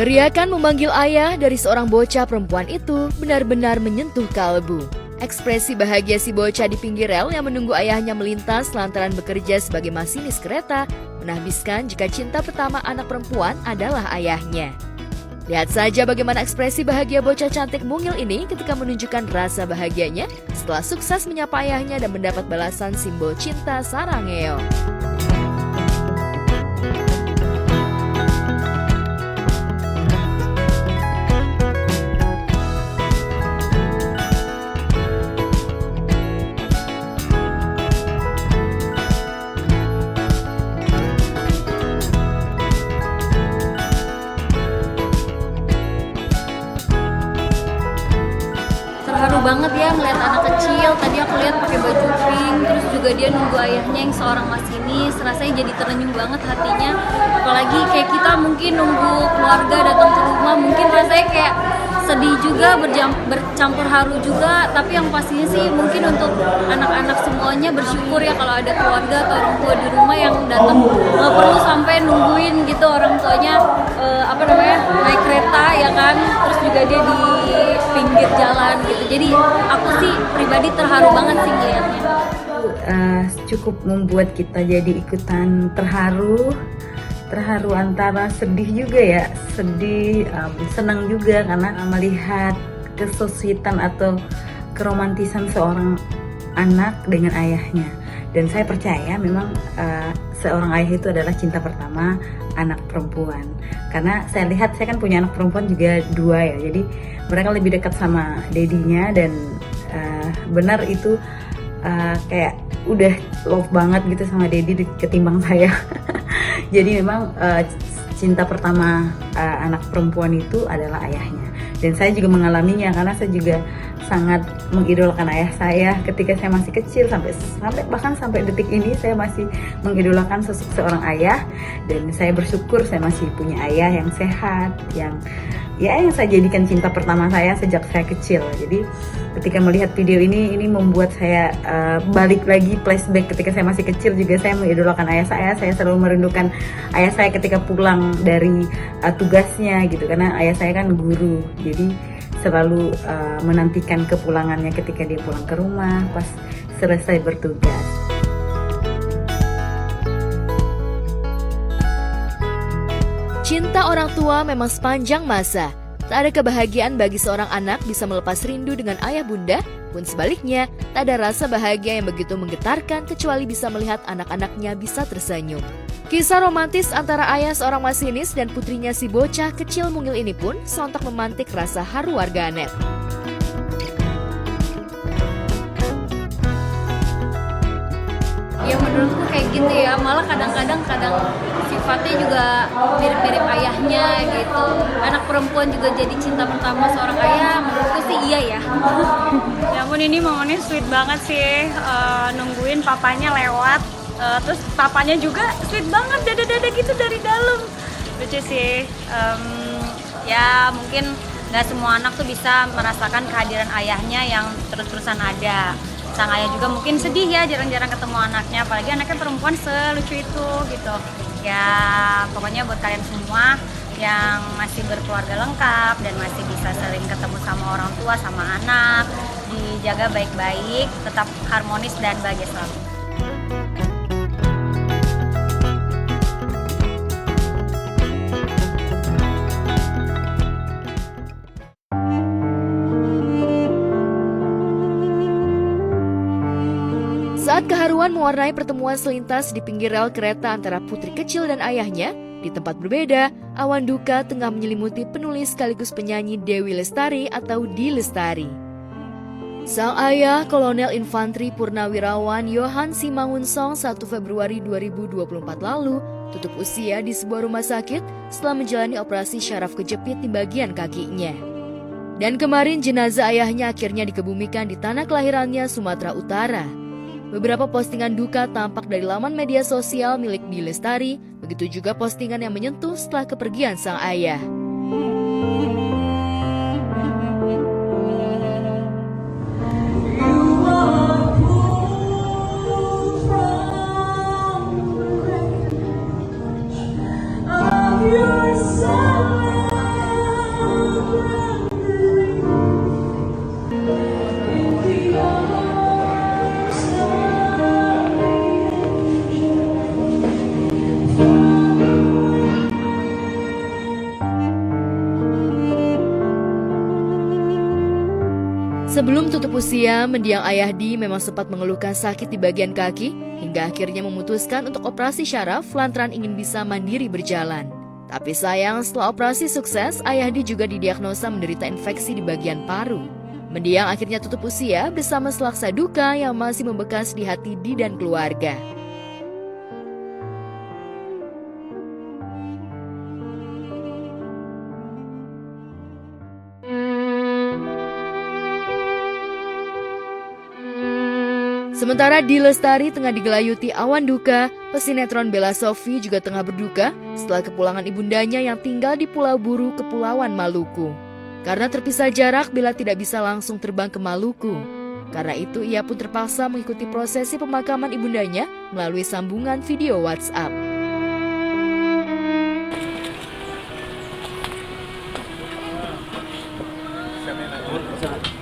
Teriakan memanggil ayah dari seorang bocah perempuan itu benar-benar menyentuh kalbu. Ekspresi bahagia si bocah di pinggir rel yang menunggu ayahnya melintas lantaran bekerja sebagai masinis kereta menahbiskan jika cinta pertama anak perempuan adalah ayahnya. Lihat saja bagaimana ekspresi bahagia bocah cantik mungil ini ketika menunjukkan rasa bahagianya setelah sukses menyapa ayahnya dan mendapat balasan simbol cinta Sarangeo. Terharu banget ya melihat anak kecil. Tadi aku lihat pakai baju pink, terus juga dia nunggu ayahnya yang seorang masinis. Rasanya jadi terenyuh banget hatinya. Apalagi kayak kita mungkin nunggu keluarga datang ke rumah, mungkin rasanya kayak sedih juga, bercampur haru juga. Tapi yang pastinya sih mungkin untuk anak-anak semuanya bersyukur ya kalau ada keluarga atau orang tua di rumah yang datang. Nggak perlu sampai nungguin gitu orang tuanya naik kereta ya kan, terus juga dia di pinggir jalan gitu. Jadi aku sih pribadi terharu banget sih ngeliatnya. Cukup membuat kita jadi ikutan terharu antara sedih juga ya, sedih, senang juga karena melihat kesusitan atau keromantisan seorang anak dengan ayahnya. Dan saya percaya memang seorang ayah itu adalah cinta pertama anak perempuan. Karena saya lihat, saya kan punya anak perempuan juga 2 ya, jadi mereka lebih dekat sama dedinya dan benar itu kayak udah love banget gitu sama dedi ketimbang saya. Jadi memang cinta pertama anak perempuan itu adalah ayahnya. Dan saya juga mengalaminya karena saya juga sangat mengidolakan ayah saya ketika saya masih kecil, bahkan sampai detik ini saya masih mengidolakan sosok seorang ayah. Dan saya bersyukur saya masih punya ayah yang sehat, yang saya jadikan cinta pertama saya sejak saya kecil. Jadi ketika melihat video ini membuat saya balik lagi, flashback ketika saya masih kecil juga saya mengidolakan ayah saya. Saya selalu merindukan ayah saya ketika pulang dari tugasnya gitu, karena ayah saya kan guru. Jadi selalu menantikan kepulangannya ketika dia pulang ke rumah pas selesai bertugas. Cinta orang tua memang sepanjang masa. Tak ada kebahagiaan bagi seorang anak bisa melepas rindu dengan ayah bunda, pun sebaliknya, tak ada rasa bahagia yang begitu menggetarkan kecuali bisa melihat anak-anaknya bisa tersenyum. Kisah romantis antara ayah seorang masinis dan putrinya si bocah kecil mungil ini pun sontak memantik rasa haru warganet. Ya menurutku kayak gitu ya, malah kadang sifatnya juga mirip-mirip ayahnya gitu. Anak perempuan juga jadi cinta pertama seorang ayah, menurutku sih iya ya. Ya ampun, ini momennya sweet banget sih, nungguin papanya lewat, terus papanya juga sweet banget, dada-dada gitu dari dalam. Lucu sih, ya mungkin nggak semua anak tuh bisa merasakan kehadiran ayahnya yang terus-terusan ada. Sang ayah juga mungkin sedih ya jarang-jarang ketemu anaknya, apalagi anaknya perempuan selucu itu gitu. Ya pokoknya buat kalian semua yang masih berkeluarga lengkap dan masih bisa sering ketemu sama orang tua, sama anak, dijaga baik-baik, tetap harmonis dan bahagia selalu. Saat keharuan mewarnai pertemuan selintas di pinggir rel kereta antara putri kecil dan ayahnya, di tempat berbeda, awan duka tengah menyelimuti penulis sekaligus penyanyi Dewi Lestari atau Di Lestari. Sang ayah, Kolonel Infantri Purnawirawan Yohan Simangunsong 1 Februari 2024 lalu, tutup usia di sebuah rumah sakit setelah menjalani operasi syaraf kejepit di bagian kakinya. Dan kemarin jenazah ayahnya akhirnya dikebumikan di tanah kelahirannya, Sumatera Utara. Beberapa postingan duka tampak dari laman media sosial milik Di Lestari, begitu juga postingan yang menyentuh setelah kepergian sang ayah. Sebelum tutup usia, mendiang Ayahdi memang sempat mengeluhkan sakit di bagian kaki hingga akhirnya memutuskan untuk operasi syaraf lantaran ingin bisa mandiri berjalan. Tapi sayang, setelah operasi sukses, Ayahdi juga didiagnosa menderita infeksi di bagian paru. Mendiang akhirnya tutup usia bersama selaksa duka yang masih membekas di hati Di dan keluarga. Sementara Di Lestari tengah digelayuti awan duka, pesinetron Bella Sophie juga tengah berduka setelah kepulangan ibundanya yang tinggal di Pulau Buru, Kepulauan Maluku. Karena terpisah jarak, Bella tidak bisa langsung terbang ke Maluku. Karena itu, ia pun terpaksa mengikuti prosesi pemakaman ibundanya melalui sambungan video WhatsApp.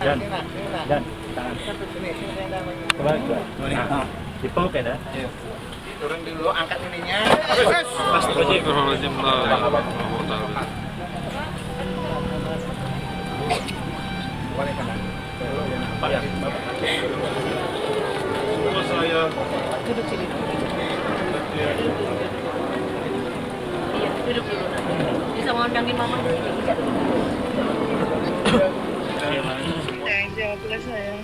Dan tangan. Coba. Nah, dipeluk ya, dah. Turun dulu, angkat ininya. Astagfirullahaladzim. Duduk sini. Iya, duduk dulu. Bisa ngondangin mama dulu. Jawablah sayang.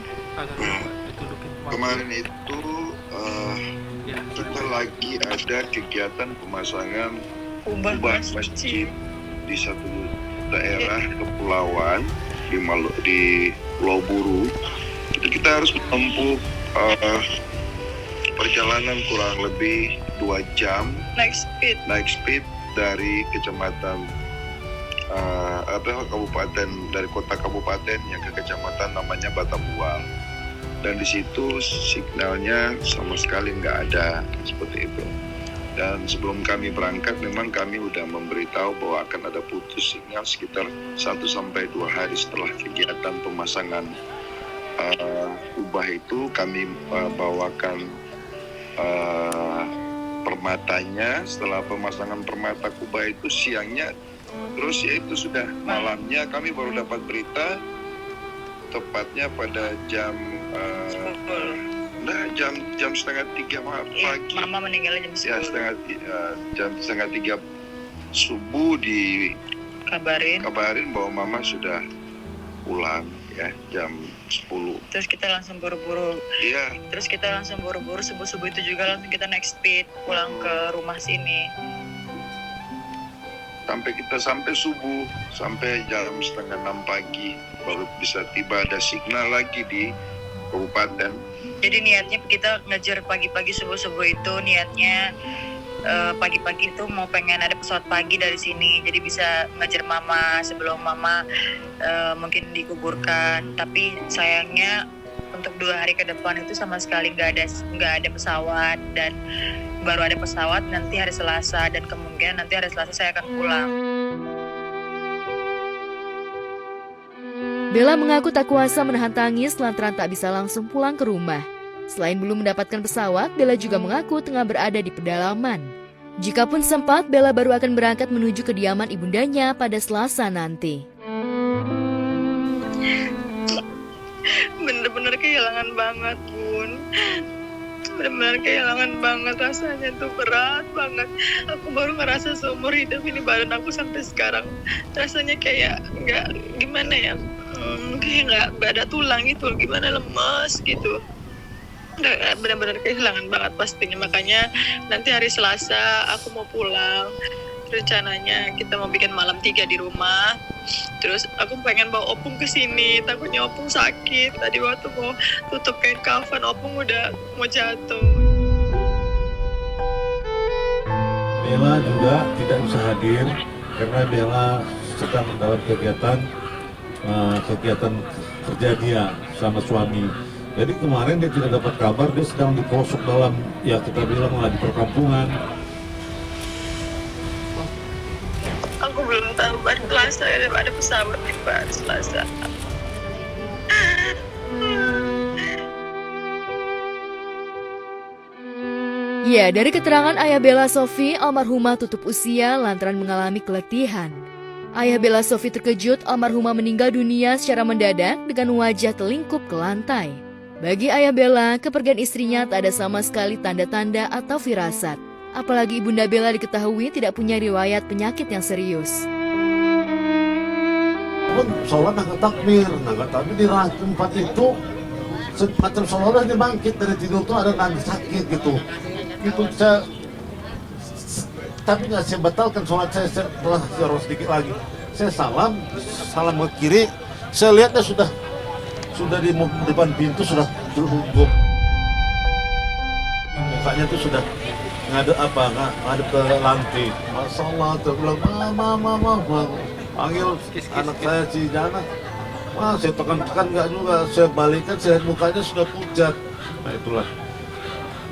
Kemarin itu kita lagi ada kegiatan pemasangan kubah masjid di satu daerah kepulauan di Pulau Buru. Itu kita harus menempuh perjalanan kurang lebih 2 jam naik speed dari kecamatan kabupaten, dari kota kabupaten yang ke kecamatan namanya Batabuang, dan di situ signalnya sama sekali nggak ada seperti itu. Dan sebelum kami berangkat memang kami udah memberitahu bahwa akan ada putus signal sekitar 1-2 hari setelah kegiatan pemasangan kubah itu. Kami bawakan permatanya. Setelah pemasangan permata kubah itu siangnya, terus ya itu sudah malamnya kami baru dapat berita, tepatnya pada jam jam 2:30 pagi. Mama meninggalnya jam 10. Jam 2:30 subuh dikabarin bahwa mama sudah pulang ya jam 10. Terus kita langsung buru-buru. Iya. Terus kita langsung buru-buru subuh-subuh itu juga langsung kita naik speed pulang ke rumah sini. Sampai subuh, sampai jam 5:30 pagi baru bisa tiba, ada signal lagi di kabupaten. Jadi niatnya kita ngejar pagi-pagi subuh-subuh itu niatnya pagi-pagi itu mau pengen ada pesawat pagi dari sini, jadi bisa ngejar mama sebelum mama mungkin dikuburkan. Tapi sayangnya untuk 2 hari ke depan itu sama sekali nggak ada pesawat, dan baru ada pesawat nanti hari Selasa, dan kemungkinan nanti hari Selasa saya akan pulang. Bella mengaku tak kuasa menahan tangis lantaran tak bisa langsung pulang ke rumah. Selain belum mendapatkan pesawat, Bella juga mengaku tengah berada di pedalaman. Jikapun sempat, Bella baru akan berangkat menuju kediaman ibundanya pada Selasa nanti. Bener-bener kehilangan banget, Bun. Bener-bener kehilangan banget, rasanya tuh berat banget. Aku baru ngerasa seumur hidup ini badan aku sampai sekarang rasanya kayak nggak gimana ya, kayak nggak ada tulang gitu, gimana lemas gitu. Benar-benar kehilangan banget pastinya. Makanya nanti hari Selasa aku mau pulang. Rencananya kita mau bikin malam 3 di rumah. Terus aku pengen bawa Opung ke sini. Takutnya Opung sakit. Tadi waktu mau tutup kain kafan, Opung udah mau jatuh. Bella juga tidak bisa hadir karena Bella sedang dalam kegiatan kerja dia sama suami. Jadi kemarin dia tidak dapat kabar, dia sedang di pelosok dalam, ya kita bilang lah di perkampungan. Aku belum tahu balik lagi saya ada pesawat di hari Selasa. Ya, dari keterangan ayah Bella Sophie, almarhumah tutup usia lantaran mengalami keletihan. Ayah Bella Sophie terkejut almarhumah meninggal dunia secara mendadak dengan wajah telingkup ke lantai. Bagi ayah Bella, kepergian istrinya tak ada sama sekali tanda-tanda atau firasat. Apalagi ibunda Bella diketahui tidak punya riwayat penyakit yang serius. Pun sholat nggak takbir di rakaat keempat itu macam seolah dia bangkit dari tidur tuh ada nangis sakit gitu. Itu saya tapi nggak saya batalkan sholat saya harus sedikit lagi. Saya salam ke kiri, saya lihat dia sudah di depan pintu sudah terhubung. Mukanya tuh sudah ngadep ke lantai. Masya Allah, terbilang mama, panggil anak saya si Jana. Wah, saya tekan nggak juga, saya balikkan, saya mukanya sudah pucat. Nah itulah.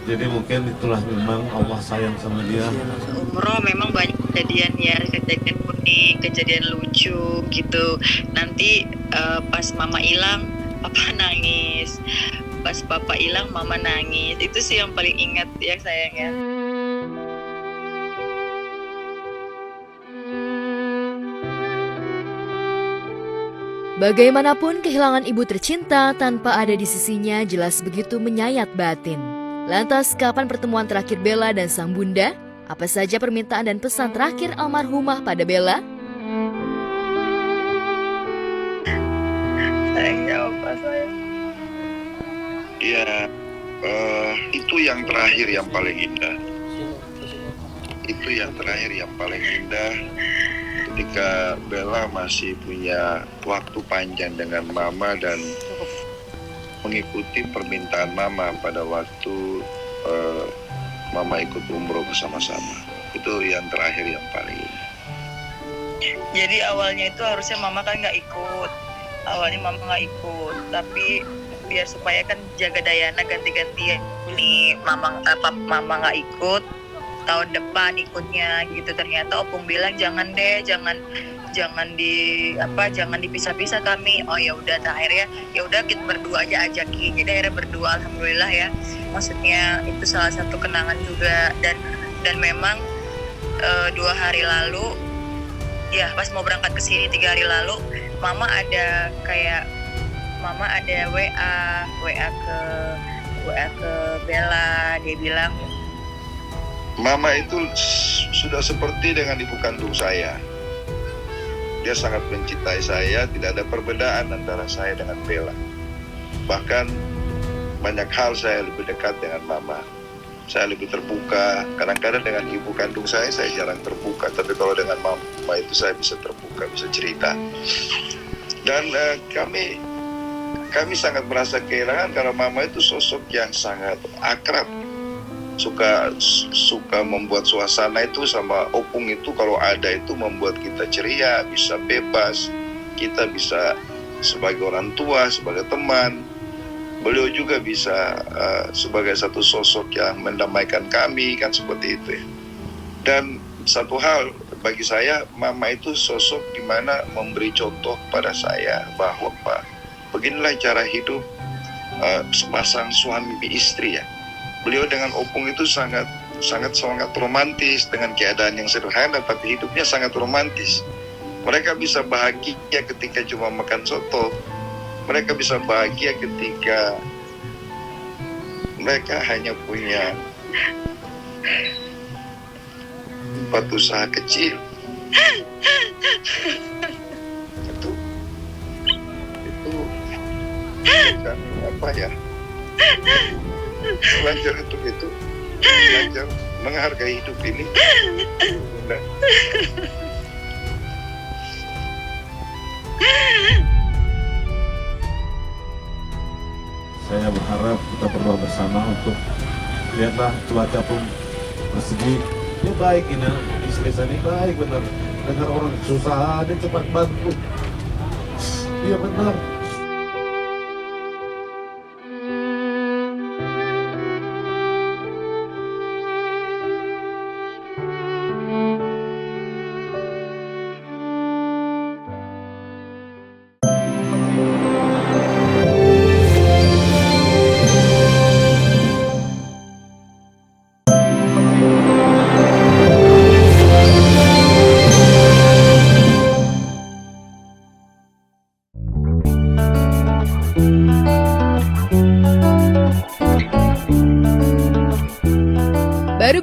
Jadi mungkin itulah memang Allah sayang sama dia. Umroh memang banyak kejadian ya, kejadian unik, kejadian lucu gitu. Nanti pas mama hilang, papa nangis. Pas papa hilang, mama nangis. Itu sih yang paling ingat ya sayangnya. Bagaimanapun kehilangan ibu tercinta tanpa ada di sisinya jelas begitu menyayat batin. Lantas kapan pertemuan terakhir Bella dan sang bunda? Apa saja permintaan dan pesan terakhir almarhumah pada Bella? Sayang jawab saya. Ya, itu yang terakhir yang paling indah. Itu yang terakhir yang paling indah. Ketika Bella masih punya waktu panjang dengan mama dan mengikuti permintaan mama pada waktu mama ikut umroh bersama-sama. Itu yang terakhir yang paling indah. Jadi awalnya itu harusnya mama kan nggak ikut. Awalnya mama nggak ikut, tapi biar supaya kan jaga Dayana ganti-gantian. Ini mama nggak ikut, tahun depan ikutnya gitu. Ternyata opung bilang jangan deh, jangan dipisah-pisah kami. Oh ya udah, akhirnya ya udah kita berdua aja ajakin. Jadi akhirnya berdua, alhamdulillah ya. Maksudnya itu salah satu kenangan juga, dan memang 2 hari lalu ya pas mau berangkat ke sini 3 hari lalu mama ada WA ke Bella. Dia bilang Mama itu sudah seperti dengan ibu kandung saya. Dia sangat mencintai saya, tidak ada perbedaan antara saya dengan Bella. Bahkan banyak hal saya lebih dekat dengan mama. Saya lebih terbuka. Kadang-kadang dengan ibu kandung saya jarang terbuka. Tapi kalau dengan mama itu saya bisa terbuka, bisa cerita. Dan kami sangat merasa kehilangan karena mama itu sosok yang sangat akrab. Suka membuat suasana itu sama opung itu kalau ada itu membuat kita ceria, bisa bebas. Kita bisa sebagai orang tua, sebagai teman. Beliau juga bisa sebagai satu sosok yang mendamaikan kami, kan seperti itu ya. Dan satu hal bagi saya, mama itu sosok di mana memberi contoh pada saya bahwa beginilah cara hidup sepasang suami istri ya. Beliau dengan opung itu sangat romantis, dengan keadaan yang sederhana tapi hidupnya sangat romantis. Mereka bisa bahagia ketika cuma makan soto. Mereka bisa bahagia ketika mereka hanya punya tempat usaha kecil. Itu kan apa ya? Belajar untuk itu, belajar menghargai hidup ini. Nah. Saya berharap kita berdoa bersama untuk lihatlah cuaca pun bersegi. Dia baik ini, istri saya ini baik benar. Dengar orang susah dia cepat bantu. Iya benar.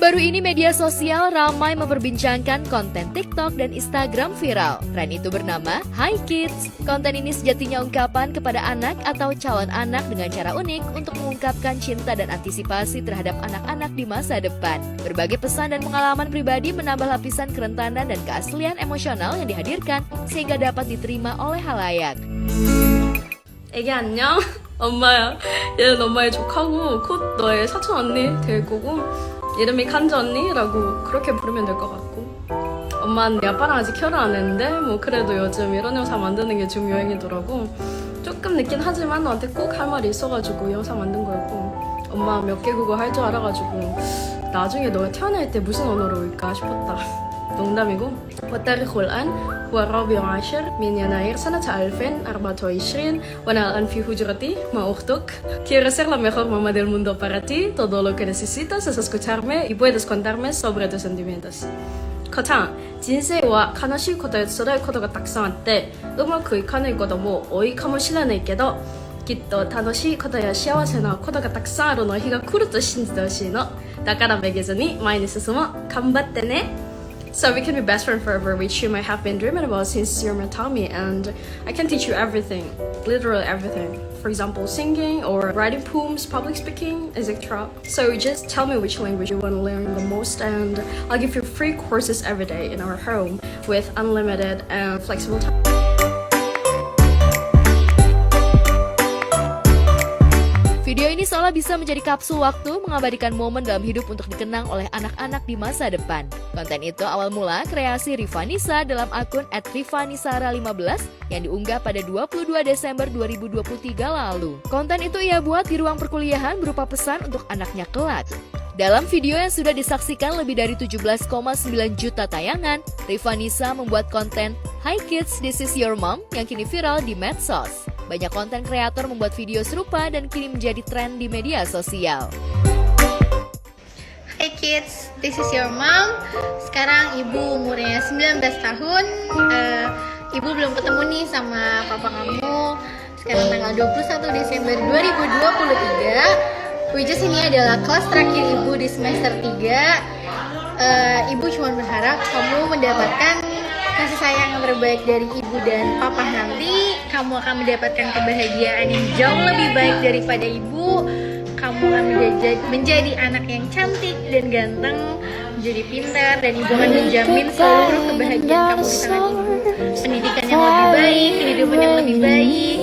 Baru-baru ini media sosial ramai memperbincangkan konten TikTok dan Instagram viral. Tren itu bernama Hi Kids. Konten ini sejatinya ungkapan kepada anak atau calon anak dengan cara unik untuk mengungkapkan cinta dan antisipasi terhadap anak-anak di masa depan. Berbagai pesan dan pengalaman pribadi menambah lapisan kerentanan dan keaslian emosional yang dihadirkan sehingga dapat diterima oleh halayak. 애기 안녕? 엄마야. 얘는 엄마의 조카고 곧 너의 사촌 언니 될 거고 이름이 칸즈 언니라고 그렇게 부르면 될 것 같고 엄마는 내 아빠랑 아직 결혼 안 했는데 뭐 그래도 요즘 이런 영상 만드는 게 좀 유행이더라고. 조금 늦긴 하지만 너한테 꼭 할 말이 있어가지고 영상 만든 거였고 엄마 몇 개 국어 할 줄 알아가지고 나중에 너가 태어날 때 무슨 언어로 올까 싶었다. 농담이고 والتاريخ الآن هو 14 من يناير سنة 2024 وأنا الآن في حجرتي مع أختك. Quiero ser la mejor mamá del mundo para ti. Todo lo que necesitas es escucharme y puedes contarme sobre tus sentimientos. 母ちゃん、人生は悲しいことや辛いことがたくさんあってうまくいかないことも多いかもしれないけどきっと楽しいことや幸せなことがたくさんあるの日が来ると信じてほしいの。だからめげずに前に進もう。頑張ってね。So we can be best friends forever, which you might have been dreaming about since you're my Tommy, and I can teach you everything, literally everything. For example, singing or writing poems, public speaking, etc. So just tell me which language you want to learn the most, and I'll give you free courses every day in our home with unlimited and flexible time. Video ini seolah bisa menjadi kapsul waktu mengabadikan momen dalam hidup untuk dikenang oleh anak-anak di masa depan. Konten itu awal mula kreasi Rifanisa dalam akun @rifanisara15 yang diunggah pada 22 Desember 2023 lalu. Konten itu ia buat di ruang perkuliahan berupa pesan untuk anaknya kelak. Dalam video yang sudah disaksikan lebih dari 17,9 juta tayangan, Rifanisa membuat konten Hi Kids, This is Your Mom yang kini viral di medsos. Banyak konten kreator membuat video serupa dan kini menjadi tren di media sosial. Hey kids, this is your mom. Sekarang ibu umurnya 19 tahun. Ibu belum ketemu nih sama papa kamu. Sekarang tanggal 21 Desember 2023. Which is ini adalah kelas terakhir ibu di semester 3. Ibu cuma berharap kamu mendapatkan kasih sayang yang terbaik dari ibu dan papa nanti. Kamu akan mendapatkan kebahagiaan yang jauh lebih baik daripada ibu. Kamu akan menjadi anak yang cantik dan ganteng, menjadi pintar, dan ibu akan menjamin seluruh kebahagiaan kamu di tangan ibu. Pendidikan yang lebih baik, kehidupan yang lebih baik.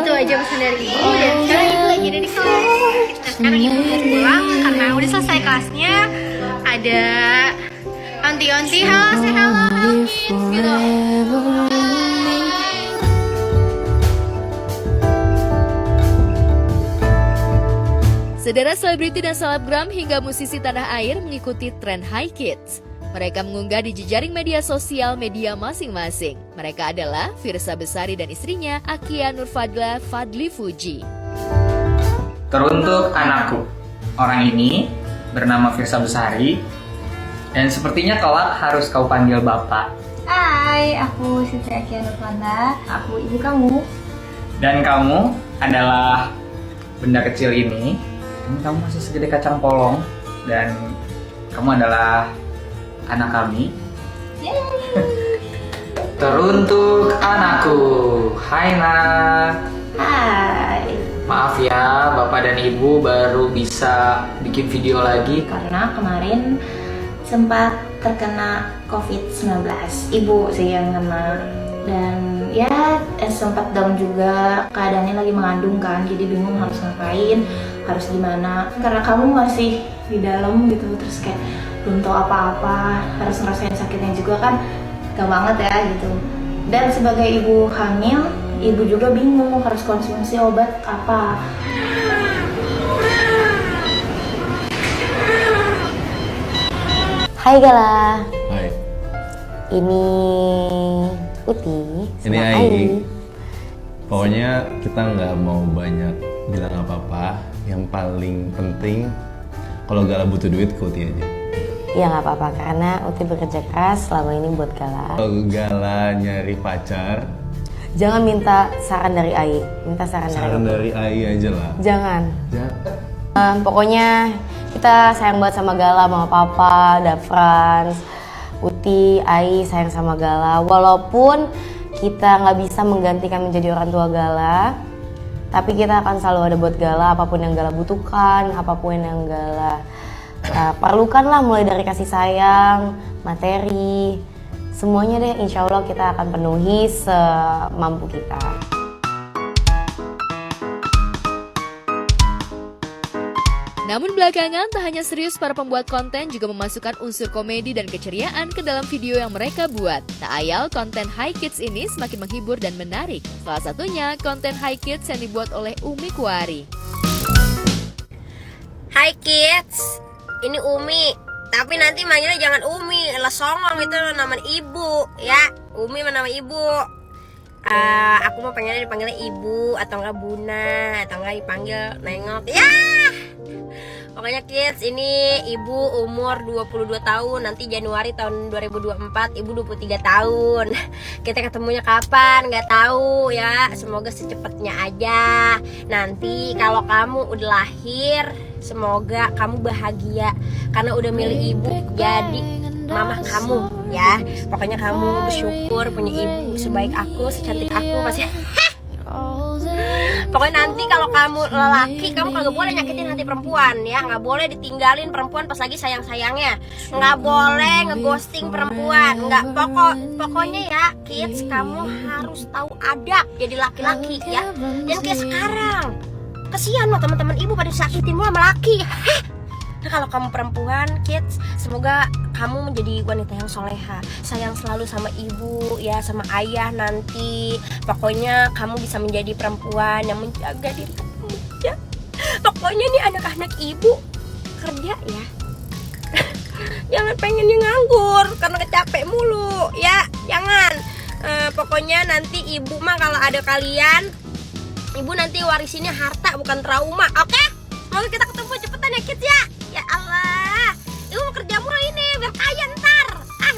Itu aja pesan dari ibu. Dan sekarang ibu lagi ada di kelas. Nah, sekarang ibu mau pulang karena udah selesai kelasnya. Ada onti-onti, halo, say hello, gitu. Sederet selebriti dan selebgram hingga musisi tanah air mengikuti tren Hi Kids. Mereka mengunggah di jejaring media sosial media masing-masing. Mereka adalah Firsa Besari dan istrinya Akia Nurfadla Fadli Fuji. Teruntuk anakku, orang ini bernama Firsa Besari dan sepertinya kelak harus kau panggil bapak. Hai, aku Siti Akia Nurfadla, aku ibu kamu. Dan kamu adalah benda kecil ini. Kamu masih segede kacang polong dan kamu adalah anak kami. Teruntuk anakku, hai nak. Hai. Maaf ya, bapak dan ibu baru bisa bikin video lagi karena kemarin sempat terkena COVID-19. Ibu sih yang kena. Dan ya sempat down juga, keadaannya lagi mengandung kan, jadi bingung harus ngapain, harus gimana. Karena kamu masih di dalam gitu, terus kayak belum tahu apa-apa, harus ngerasain sakitnya juga kan, gak banget ya gitu. Dan sebagai ibu hamil, ibu juga bingung harus konsumsi obat apa. Hai Gala. Hai. Ini Uti. Ini Ai. Pokoknya kita nggak mau banyak bilang apa-apa. Yang paling penting kalau Gala butuh duit ke Uti aja. Ya nggak apa-apa karena Uti bekerja keras selama ini buat Gala. Kalau Gala nyari pacar, jangan minta saran dari Ai. Minta saran dari Ai aja lah. Jangan. Pokoknya Kita sayang banget sama Gala, mama papa, Dafrans, Uti, Ai sayang sama Gala. Walaupun kita nggak bisa menggantikan menjadi orang tua Gala, tapi kita akan selalu ada buat Gala, apapun yang Gala butuhkan, apapun yang Gala perlukan lah, mulai dari kasih sayang, materi, semuanya deh insya Allah kita akan penuhi semampu kita. Namun belakangan tak hanya serius, para pembuat konten juga memasukkan unsur komedi dan keceriaan ke dalam video yang mereka buat. Tak ayal konten Hi Kids ini semakin menghibur dan menarik. Salah satunya konten Hi Kids yang dibuat oleh Umi Kuari. Hi Kids, ini Umi. Tapi nanti manggilnya jangan Umi, lah songong itu nama ibu ya. Umi nama ibu. Aku mau pengennya dipanggilnya ibu atau enggak Buna atau enggak dipanggil Nengok. Ya. Pokoknya Kids, ini ibu umur 22 tahun, nanti Januari tahun 2024 ibu 23 tahun. Kita ketemunya kapan nggak tahu ya, semoga secepatnya aja. Nanti kalau kamu udah lahir, semoga kamu bahagia karena udah milih ibu jadi mama kamu ya. Pokoknya kamu bersyukur punya ibu sebaik aku, secantik aku pasti. Pokoknya nanti kalau kamu lelaki, kamu kagak boleh nyakitin hati perempuan ya. Nggak boleh ditinggalin perempuan pas lagi sayang-sayangnya. Nggak boleh ngeghosting perempuan. Nggak, pokoknya ya Kids, kamu harus tahu adab jadi laki-laki ya. Dan kayak sekarang, kesian loh teman-teman ibu pada sakitin mulu sama laki. Nah, kalau kamu perempuan Kids, semoga kamu menjadi wanita yang soleha, sayang selalu sama ibu ya, sama ayah nanti. Pokoknya kamu bisa menjadi perempuan yang menjaga diri kamu ya. Pokoknya nih anak-anak ibu kerja ya. Jangan pengennya nganggur karena capek mulu ya. Jangan. Pokoknya nanti ibu mah kalau ada kalian, ibu nanti warisinnya harta bukan trauma. Oke? Semoga kita ketemu cepetan ya Kids ya. Ya Allah, ibu mau kerja mulu ini biar kaya ntar.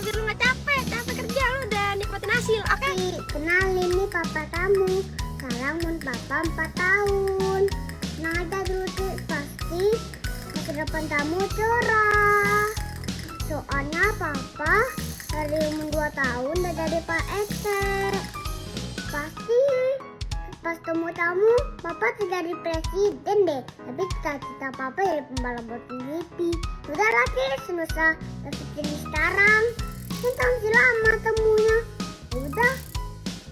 Biar lu gak capek kerja, lu udah nikmatin hasil, oke? Kenalin nih papa kamu, sekarang papa 4 tahun. Nah aja dulu sih, pasti masa depan kamu cerah. Soalnya papa dari umur 2 tahun udah jadi Pak RT. Pasti pas temu kamu, papa jadi presiden deh. Tapi cita-cita papa jadi pembalap MotoGP. Udah lah Kids, nggak usah berpikir sekarang. Tentang si lama temunya. Udah,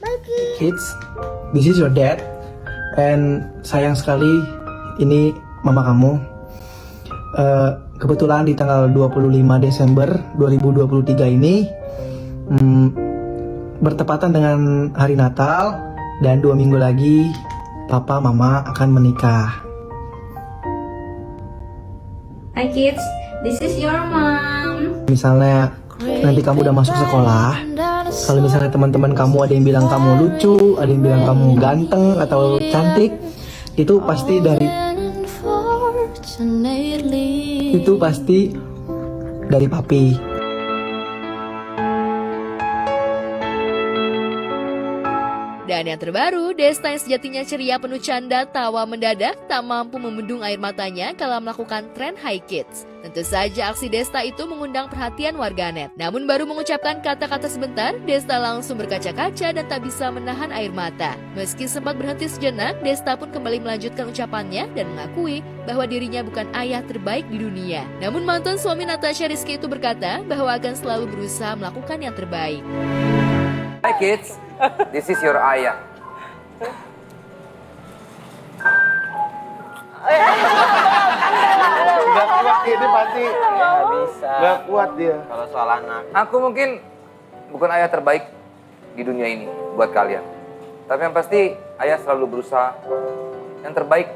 bye Kids, this is your dad. And sayang sekali, ini mama kamu. Kebetulan di tanggal 25 Desember 2023 ini bertepatan dengan hari Natal. Dan 2 minggu lagi papa mama akan menikah. Hi Kids, this is your mom. Misalnya nanti kamu udah masuk sekolah, kalau misalnya teman-teman kamu ada yang bilang kamu lucu, ada yang bilang kamu ganteng atau cantik, itu pasti dari papi. Dan yang terbaru, Desta yang sejatinya ceria penuh canda tawa mendadak tak mampu membendung air matanya kala melakukan tren Hi Kids. Tentu saja aksi Desta itu mengundang perhatian warganet. Namun baru mengucapkan kata-kata sebentar, Desta langsung berkaca-kaca dan tak bisa menahan air mata. Meski sempat berhenti sejenak, Desta pun kembali melanjutkan ucapannya dan mengakui bahwa dirinya bukan ayah terbaik di dunia. Namun mantan suami Natasha Rizky itu berkata bahwa akan selalu berusaha melakukan yang terbaik. Hi Kids, this is your ayah. Gak kuat ini pasti. Ya bisa. Gak kuat dia. Kalau soal anak. Aku mungkin bukan ayah terbaik di dunia ini buat kalian. Tapi yang pasti ayah selalu berusaha yang terbaik.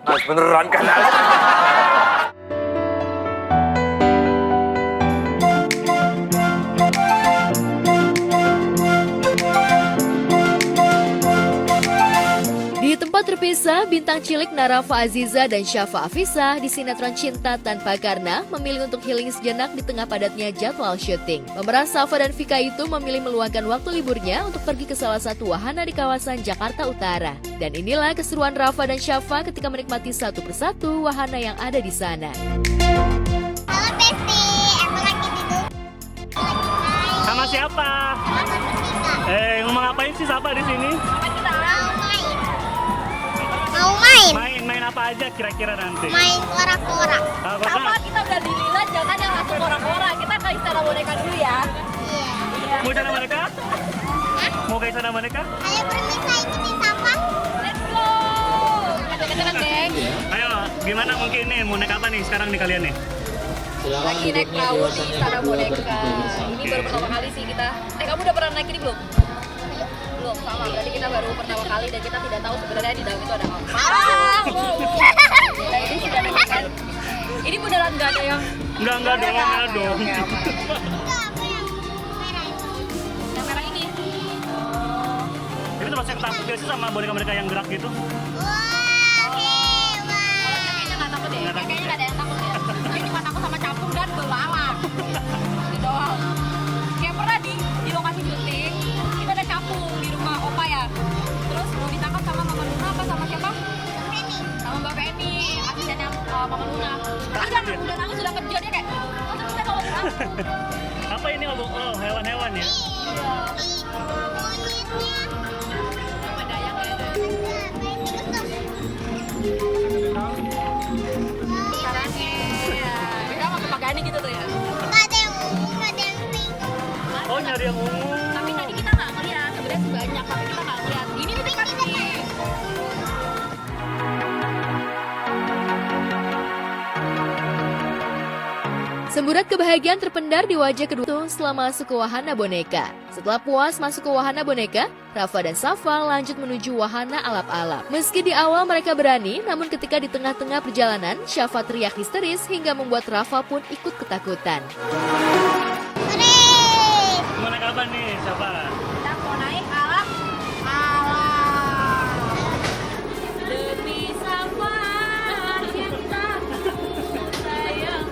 Mas beneran kan? Di tempat Tak terpisah, bintang cilik Narafa Aziza dan Syafa Afisa di sinetron Cinta Tanpa Karna memilih untuk healing sejenak di tengah padatnya jadwal syuting. Pemeran Safa dan Vika itu memilih meluangkan waktu liburnya untuk pergi ke salah satu wahana di kawasan Jakarta Utara. Dan inilah keseruan Rafa dan Syafa ketika menikmati satu persatu wahana yang ada di sana. Halo Besti, aku lagi tidur. Sama siapa? Ngomong ngapain sih Safa di sini? Mau main? Main apa aja kira-kira nanti? Main kora-kora. Sama kita udah di Lila, jangan yang langsung kora-kora. Kita ke istana boneka dulu ya. Iya. Mau istana boneka? Mau ke istana boneka? Ayo permisa ikutin Safa. Let's go. Kenceng-kencengan, geng. Ayo, gimana mungkin nih? Mau naik apa nih sekarang nih kalian nih? Lagi naik perahu di istana boneka. Ini baru pertama kali sih kita. Kamu udah pernah naik ini belum? Belum, sama. Berarti kita baru pertama kali dan kita tidak tahu sebenarnya di dalam itu ada apa. Ini sudah ada kan? Ini beneran nggak ada yang? Enggak dong. Yang merah ini. Ini termasuk takut gak sih sama boneka mereka yang gerak gitu? Kayaknya nggak takut deh. Kayaknya nggak ada yang takut ya. Ini cuma takut sama capung dan belalang. Ini doang. Kayak pernah di lokasi syuting, kita ada capung di rumah opa ya. Terus mau ditangkap sama Mama Luna apa sama siapa? Sama Mbak Penny, asistennya Mama Luna. Udah nangis, udah kejut dia kayak, terus kita tolong aku. Apa ini? Oh, hewan-hewan ya? Pagani gitu tuh ya. Nggak ada yang ungu, nggak ada yang pink. Oh, nyari yang ungu. Tapi tadi kita nggak ngeliat, sebenarnya sih banyak tapi kita nggak ngeliat. Ini nih dekat nih. Semburat kebahagiaan terpendar di wajah kedua setelah masuk ke wahana boneka. Setelah puas masuk ke wahana boneka, Rafa dan Safa lanjut menuju wahana alap-alap. Meski di awal mereka berani, namun ketika di tengah-tengah perjalanan, Syafa teriak histeris hingga membuat Rafa pun ikut ketakutan. Mau naik apa nih, Safa? Kita mau naik alap. Demi Safa cinta sayang.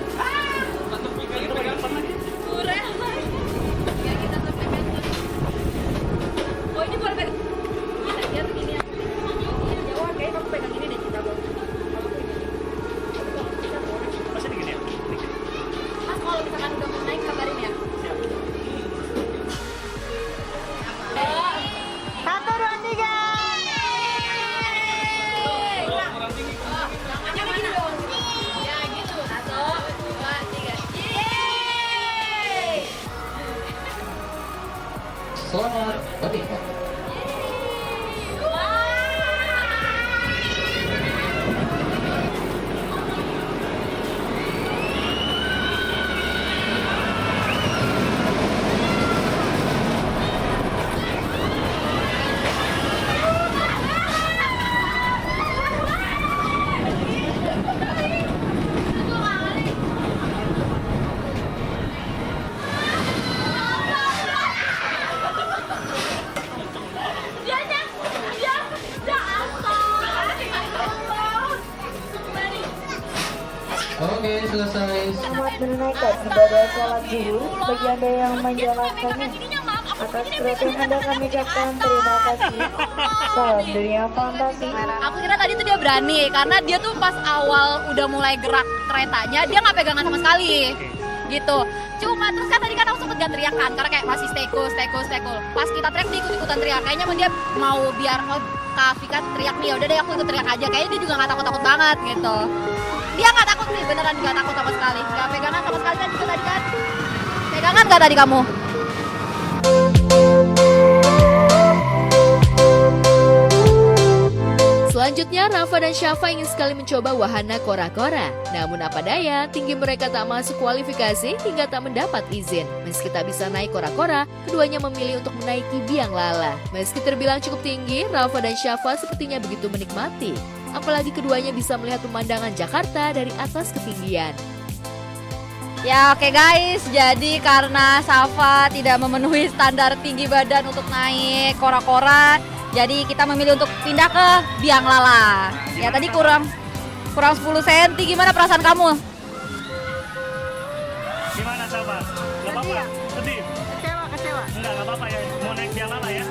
Oh ini boleh pegang. Dia begini ya. Jauh kayak kamu pegang ini deh cinta bang. Masih gini ya? Mas kalau misalkan udah mau naik kabarin ya. Siap. 1, 2, 3. Ya gitu. 1, 2, 3. Yeay. Selamat menikmati. Oke, selesai. Selamat menunaikan ibadah sholat zuhur. Bagi Anda yang menjalankannya, atas perhatian Anda kami ucapkan terima kasih. Salam dunia fantasi. Aku kira tadi tuh dia berani karena dia tuh pas awal udah mulai gerak keretanya dia nggak pegangan sama sekali gitu. Cuma terus kan tadi kan aku sempet gak teriakan karena kayak masih stay cool. Pas kita teriak dia ikut-ikutan teriak. Kayaknya dia mau biar Kak Vika teriak nih, udah deh aku ikut teriak aja. Kayaknya dia juga nggak takut banget gitu. Dia nggak takut nih, beneran nggak takut sama sekali. Nggak pegangan sama sekali kan juga tadi kan. Pegangan nggak tadi kamu? Selanjutnya, Rafa dan Syafa ingin sekali mencoba wahana kora-kora. Namun apa daya, tinggi mereka tak masuk kualifikasi hingga tak mendapat izin. Meski tak bisa naik kora-kora, keduanya memilih untuk menaiki biang lala. Meski terbilang cukup tinggi, Rafa dan Syafa sepertinya begitu menikmati. Apalagi keduanya bisa melihat pemandangan Jakarta dari atas ketinggian. Ya oke guys, jadi karena Safa tidak memenuhi standar tinggi badan untuk naik kora-kora, Jadi kita memilih untuk pindah ke biang lala. Ya tadi kurang 10 cm. Gimana perasaan kamu? Gimana sahabat? Gak apa-apa? Sedih? Kecewa. Enggak apa-apa ya, mau naik biang lala ya?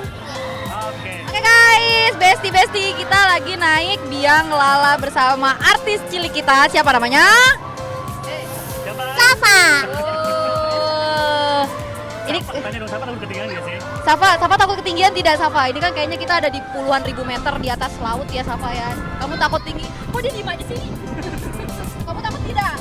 Oke. Oke guys, besti kita lagi naik biang lala bersama artis cilik kita. Siapa namanya? Safa. Ini tanya dong, Safa takut ketinggian gak sih? Safa takut ketinggian tidak Safa? Ini kan kayaknya kita ada di puluhan ribu meter di atas laut ya Safa ya. Kamu takut tinggi? Kok dia diem aja sini? Kamu takut tidak?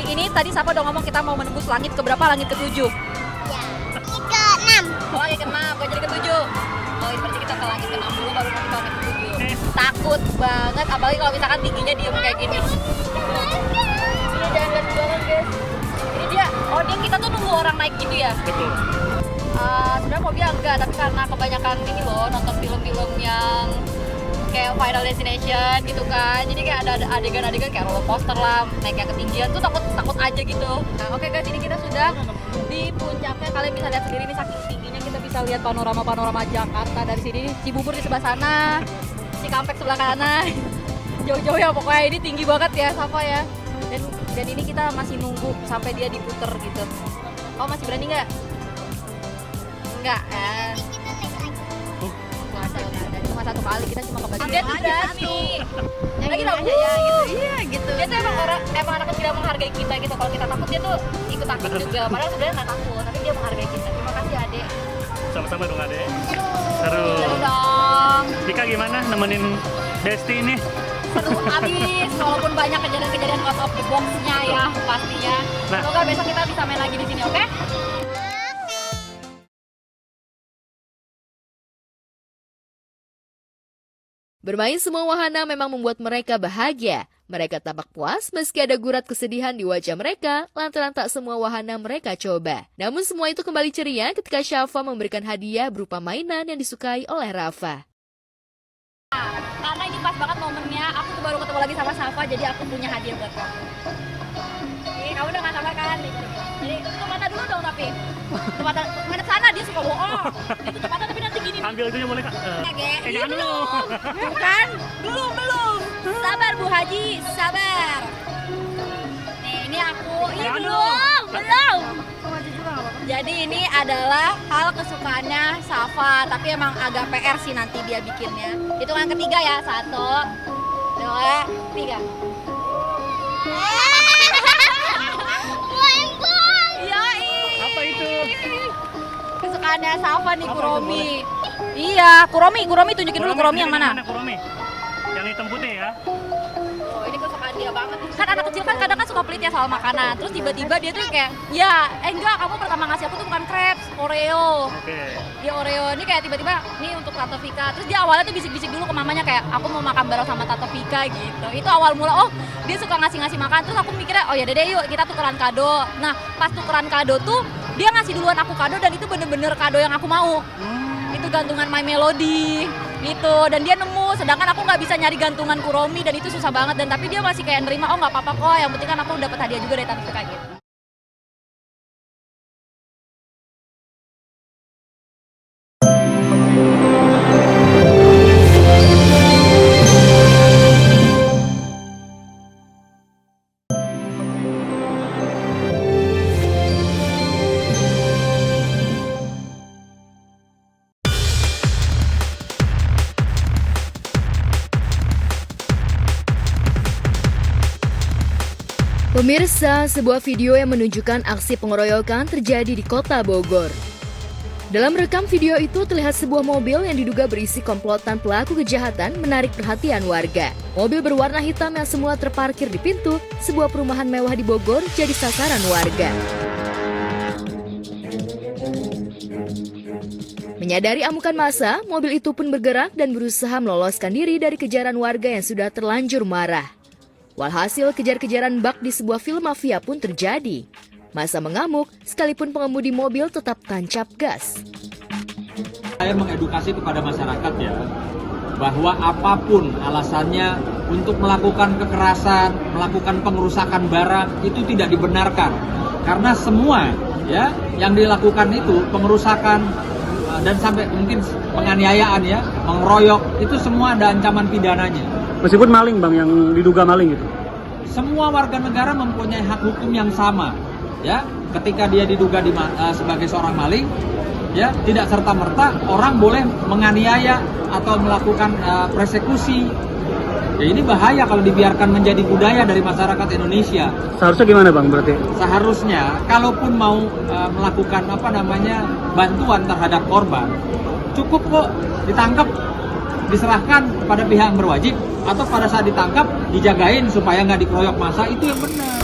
Ini tadi Safa udah ngomong kita mau menembus langit ke berapa? Langit ke-7? Ya. Ke-6. Oh ya ke-6, gak jadi ke-7. Oh ini berarti kita ke langit ke-6 dulu baru nanti ke langit ke-7. Takut banget, apalagi kalau misalkan tingginya diem kayak gini. Ini jangan lihat banget guys. Ini dia, kita tuh nunggu orang naik gitu ya? Betul. Sebenarnya mau bilang enggak, tapi karena kebanyakan ini loh nonton film-film yang kayak Final Destination gitu kan, jadi kayak ada adegan-adegan kayak roller coaster lah, naik yang ketinggian tuh takut aja gitu. Nah oke guys, ini kita sudah di puncaknya. Kalian bisa lihat sendiri nih, saking tingginya kita bisa lihat panorama Jakarta dari sini. Cibubur di sebelah sana, Cikampek sebelah kanan, jauh-jauh ya pokoknya. Ini tinggi banget ya Safa ya. Dan ini kita masih nunggu sampai dia diputer gitu. Oh masih berani nggak? Enggak kan? Ada cuma satu kali, kita cuma kebagian. Dia tuh berani. Lagi dong ya gitu. Iya gitu. Dia tuh emang anak kecil yang menghargai kita gitu. Kalau kita takut dia tuh ikut takut juga. Padahal sebenarnya nggak takut, tapi dia menghargai kita. Terima kasih Adek. Sama-sama dong Adek. Seru. Seru dong. Dika gimana nemenin Desti ini? Seru abis, walaupun banyak kejadian-kejadian out of the box-nya ya pastinya. Semoga besok kita bisa main lagi di sini, oke? Bermain semua wahana memang membuat mereka bahagia. Mereka tampak puas meski ada gurat kesedihan di wajah mereka lantaran tak semua wahana mereka coba. Namun semua itu kembali ceria ketika Syafa memberikan hadiah berupa mainan yang disukai oleh Rafa. Karena ini pas banget momennya, aku tuh baru ketemu lagi sama Syafa, jadi aku punya hadiah buat kamu. Nih, kamu udah gak sabar kan? Jadi tutup mata dulu dong tapi. Tutup mata, mana sana dia suka bohong. Ditutup mata tapi nanti gini. Ambil itunya boleh Kak? Jangan dulu. Bukan? Belum. Sabar Bu Haji, sabar. Nih, ini aku. Ini belum. Jadi ini adalah hal kesukaannya Safa, tapi emang agak PR sih nanti dia bikinnya. Hitungan ketiga ya, 1, 2, 3. Apa itu? Kesukaannya Safa nih, Kuromi. Iya, Kuromi tunjukin dulu Kuromi yang mana? Kuromi? Yang hitam putih ya? Oh, ini kesukaan dia banget. Kan anak kecil kan kadang kan suka pelit ya soal makanan. Terus tiba-tiba dia tuh kayak, enggak, kamu pertama ngasih aku tuh bukan crepes, Oreo. Oke. Dia Oreo, ini kayak tiba-tiba, nih untuk Tante Vika. Terus dia awalnya tuh bisik-bisik dulu ke mamanya kayak, aku mau makan bareng sama Tante Vika gitu. Itu awal mula, dia suka ngasih-ngasih makan. Terus aku mikirnya, ya deh yuk kita tukeran kado. Nah, pas tukeran kado tuh, dia ngasih duluan aku kado dan itu bener-bener kado yang aku mau. Itu gantungan My Melody gitu, dan dia nemu, sedangkan aku nggak bisa nyari gantungan Kuromi dan itu susah banget, dan tapi dia masih kayak nerima, nggak apa-apa kok, yang penting kan aku dapat hadiah juga dari Tante Vika gitu. Pemirsa, sebuah video yang menunjukkan aksi pengeroyokan terjadi di kota Bogor. Dalam rekam video itu terlihat sebuah mobil yang diduga berisi komplotan pelaku kejahatan menarik perhatian warga. Mobil berwarna hitam yang semula terparkir di pintu sebuah perumahan mewah di Bogor jadi sasaran warga. Menyadari amukan massa, mobil itu pun bergerak dan berusaha meloloskan diri dari kejaran warga yang sudah terlanjur marah. Walhasil kejar-kejaran bak di sebuah film mafia pun terjadi. Massa mengamuk, sekalipun pengemudi mobil tetap tancap gas. Saya mengedukasi kepada masyarakat ya, bahwa apapun alasannya untuk melakukan kekerasan, melakukan pengerusakan barang, itu tidak dibenarkan. Karena semua ya yang dilakukan itu pengerusakan dan sampai mungkin penganiayaan ya, mengeroyok, itu semua ada ancaman pidananya. Meskipun maling Bang, yang diduga maling itu? Semua warga negara mempunyai hak hukum yang sama, ya. Ketika dia diduga sebagai seorang maling, ya, tidak serta-merta orang boleh menganiaya atau melakukan persekusi. Ya, ini bahaya kalau dibiarkan menjadi budaya dari masyarakat Indonesia. Seharusnya gimana Bang berarti? Seharusnya kalaupun mau melakukan bantuan terhadap korban, cukup kok ditangkap, diserahkan kepada pihak yang berwajib, atau pada saat ditangkap dijagain supaya nggak dikeroyok massa, itu yang benar.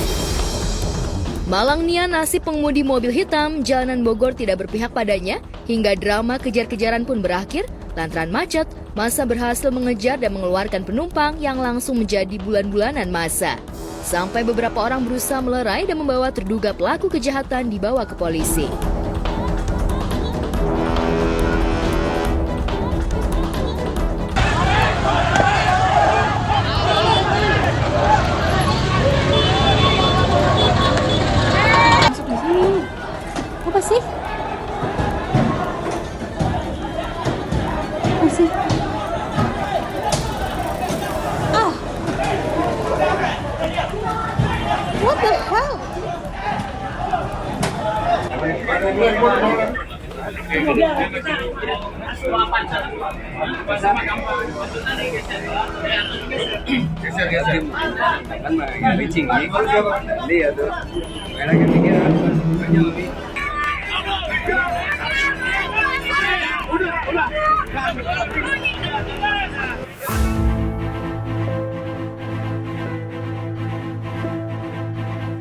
Malangnya nasib pengemudi mobil hitam jalanan Bogor tidak berpihak padanya, hingga drama kejar-kejaran pun berakhir. Lantaran macet, massa berhasil mengejar dan mengeluarkan penumpang yang langsung menjadi bulan-bulanan massa. Sampai beberapa orang berusaha melerai dan membawa terduga pelaku kejahatan dibawa ke polisi. Apa sih? Apa sih? Ah. What the hell?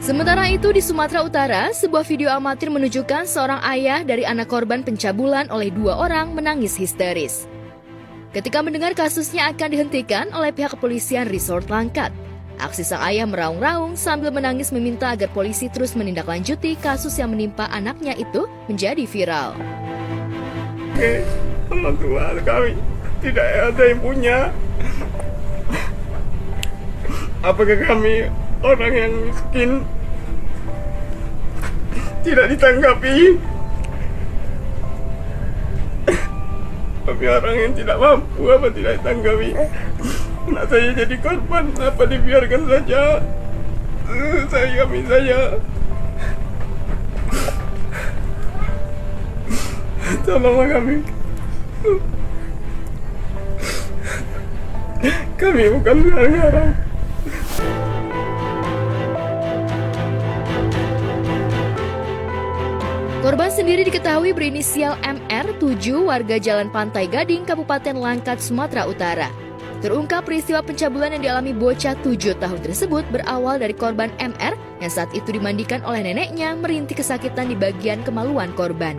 Sementara itu di Sumatera Utara, sebuah video amatir menunjukkan seorang ayah dari anak korban pencabulan oleh 2 orang menangis histeris. Ketika mendengar kasusnya akan dihentikan oleh pihak kepolisian Resort Langkat, aksi sang ayah meraung-raung sambil menangis meminta agar polisi terus menindaklanjuti kasus yang menimpa anaknya itu menjadi viral. Orang tua kami tidak ada yang punya. Apakah kami orang yang miskin tidak ditanggapi? Kami orang yang tidak mampu apa tidak ditanggapi? Anak saya jadi korban, apa dibiarkan saja? Kami tolonglah kami. Kami bukan garang-garang. Korban sendiri diketahui berinisial MR, 7, warga Jalan Pantai Gading, Kabupaten Langkat, Sumatera Utara. Terungkap peristiwa pencabulan yang dialami bocah 7 tahun tersebut berawal dari korban MR yang saat itu dimandikan oleh neneknya merintih kesakitan di bagian kemaluan korban.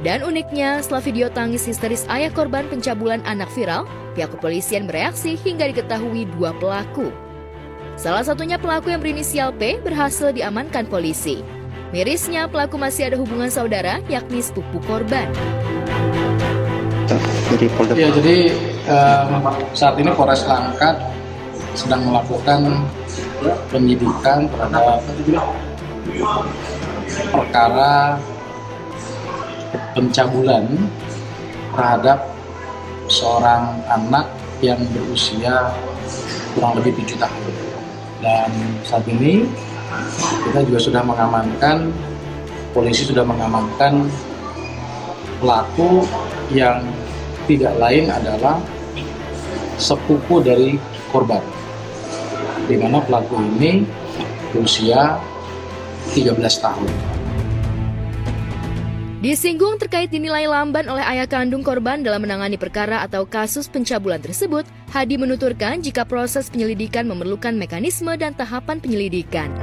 Dan uniknya, setelah video tangis histeris ayah korban pencabulan anak viral, pihak kepolisian bereaksi hingga diketahui 2 pelaku. Salah satunya pelaku yang berinisial P berhasil diamankan polisi. Mirisnya, pelaku masih ada hubungan saudara, yakni sepupu korban. Ya, jadi saat ini Polres Langkat sedang melakukan penyidikan terhadap perkara pencabulan terhadap seorang anak yang berusia kurang lebih 7 tahun. Dan saat ini kita juga sudah mengamankan, polisi sudah mengamankan pelaku yang tidak lain adalah sepupu dari korban, di mana pelaku ini berusia 13 tahun. Disinggung terkait dinilai lamban oleh ayah kandung korban dalam menangani perkara atau kasus pencabulan tersebut, Hadi menuturkan jika proses penyelidikan memerlukan mekanisme dan tahapan penyelidikan.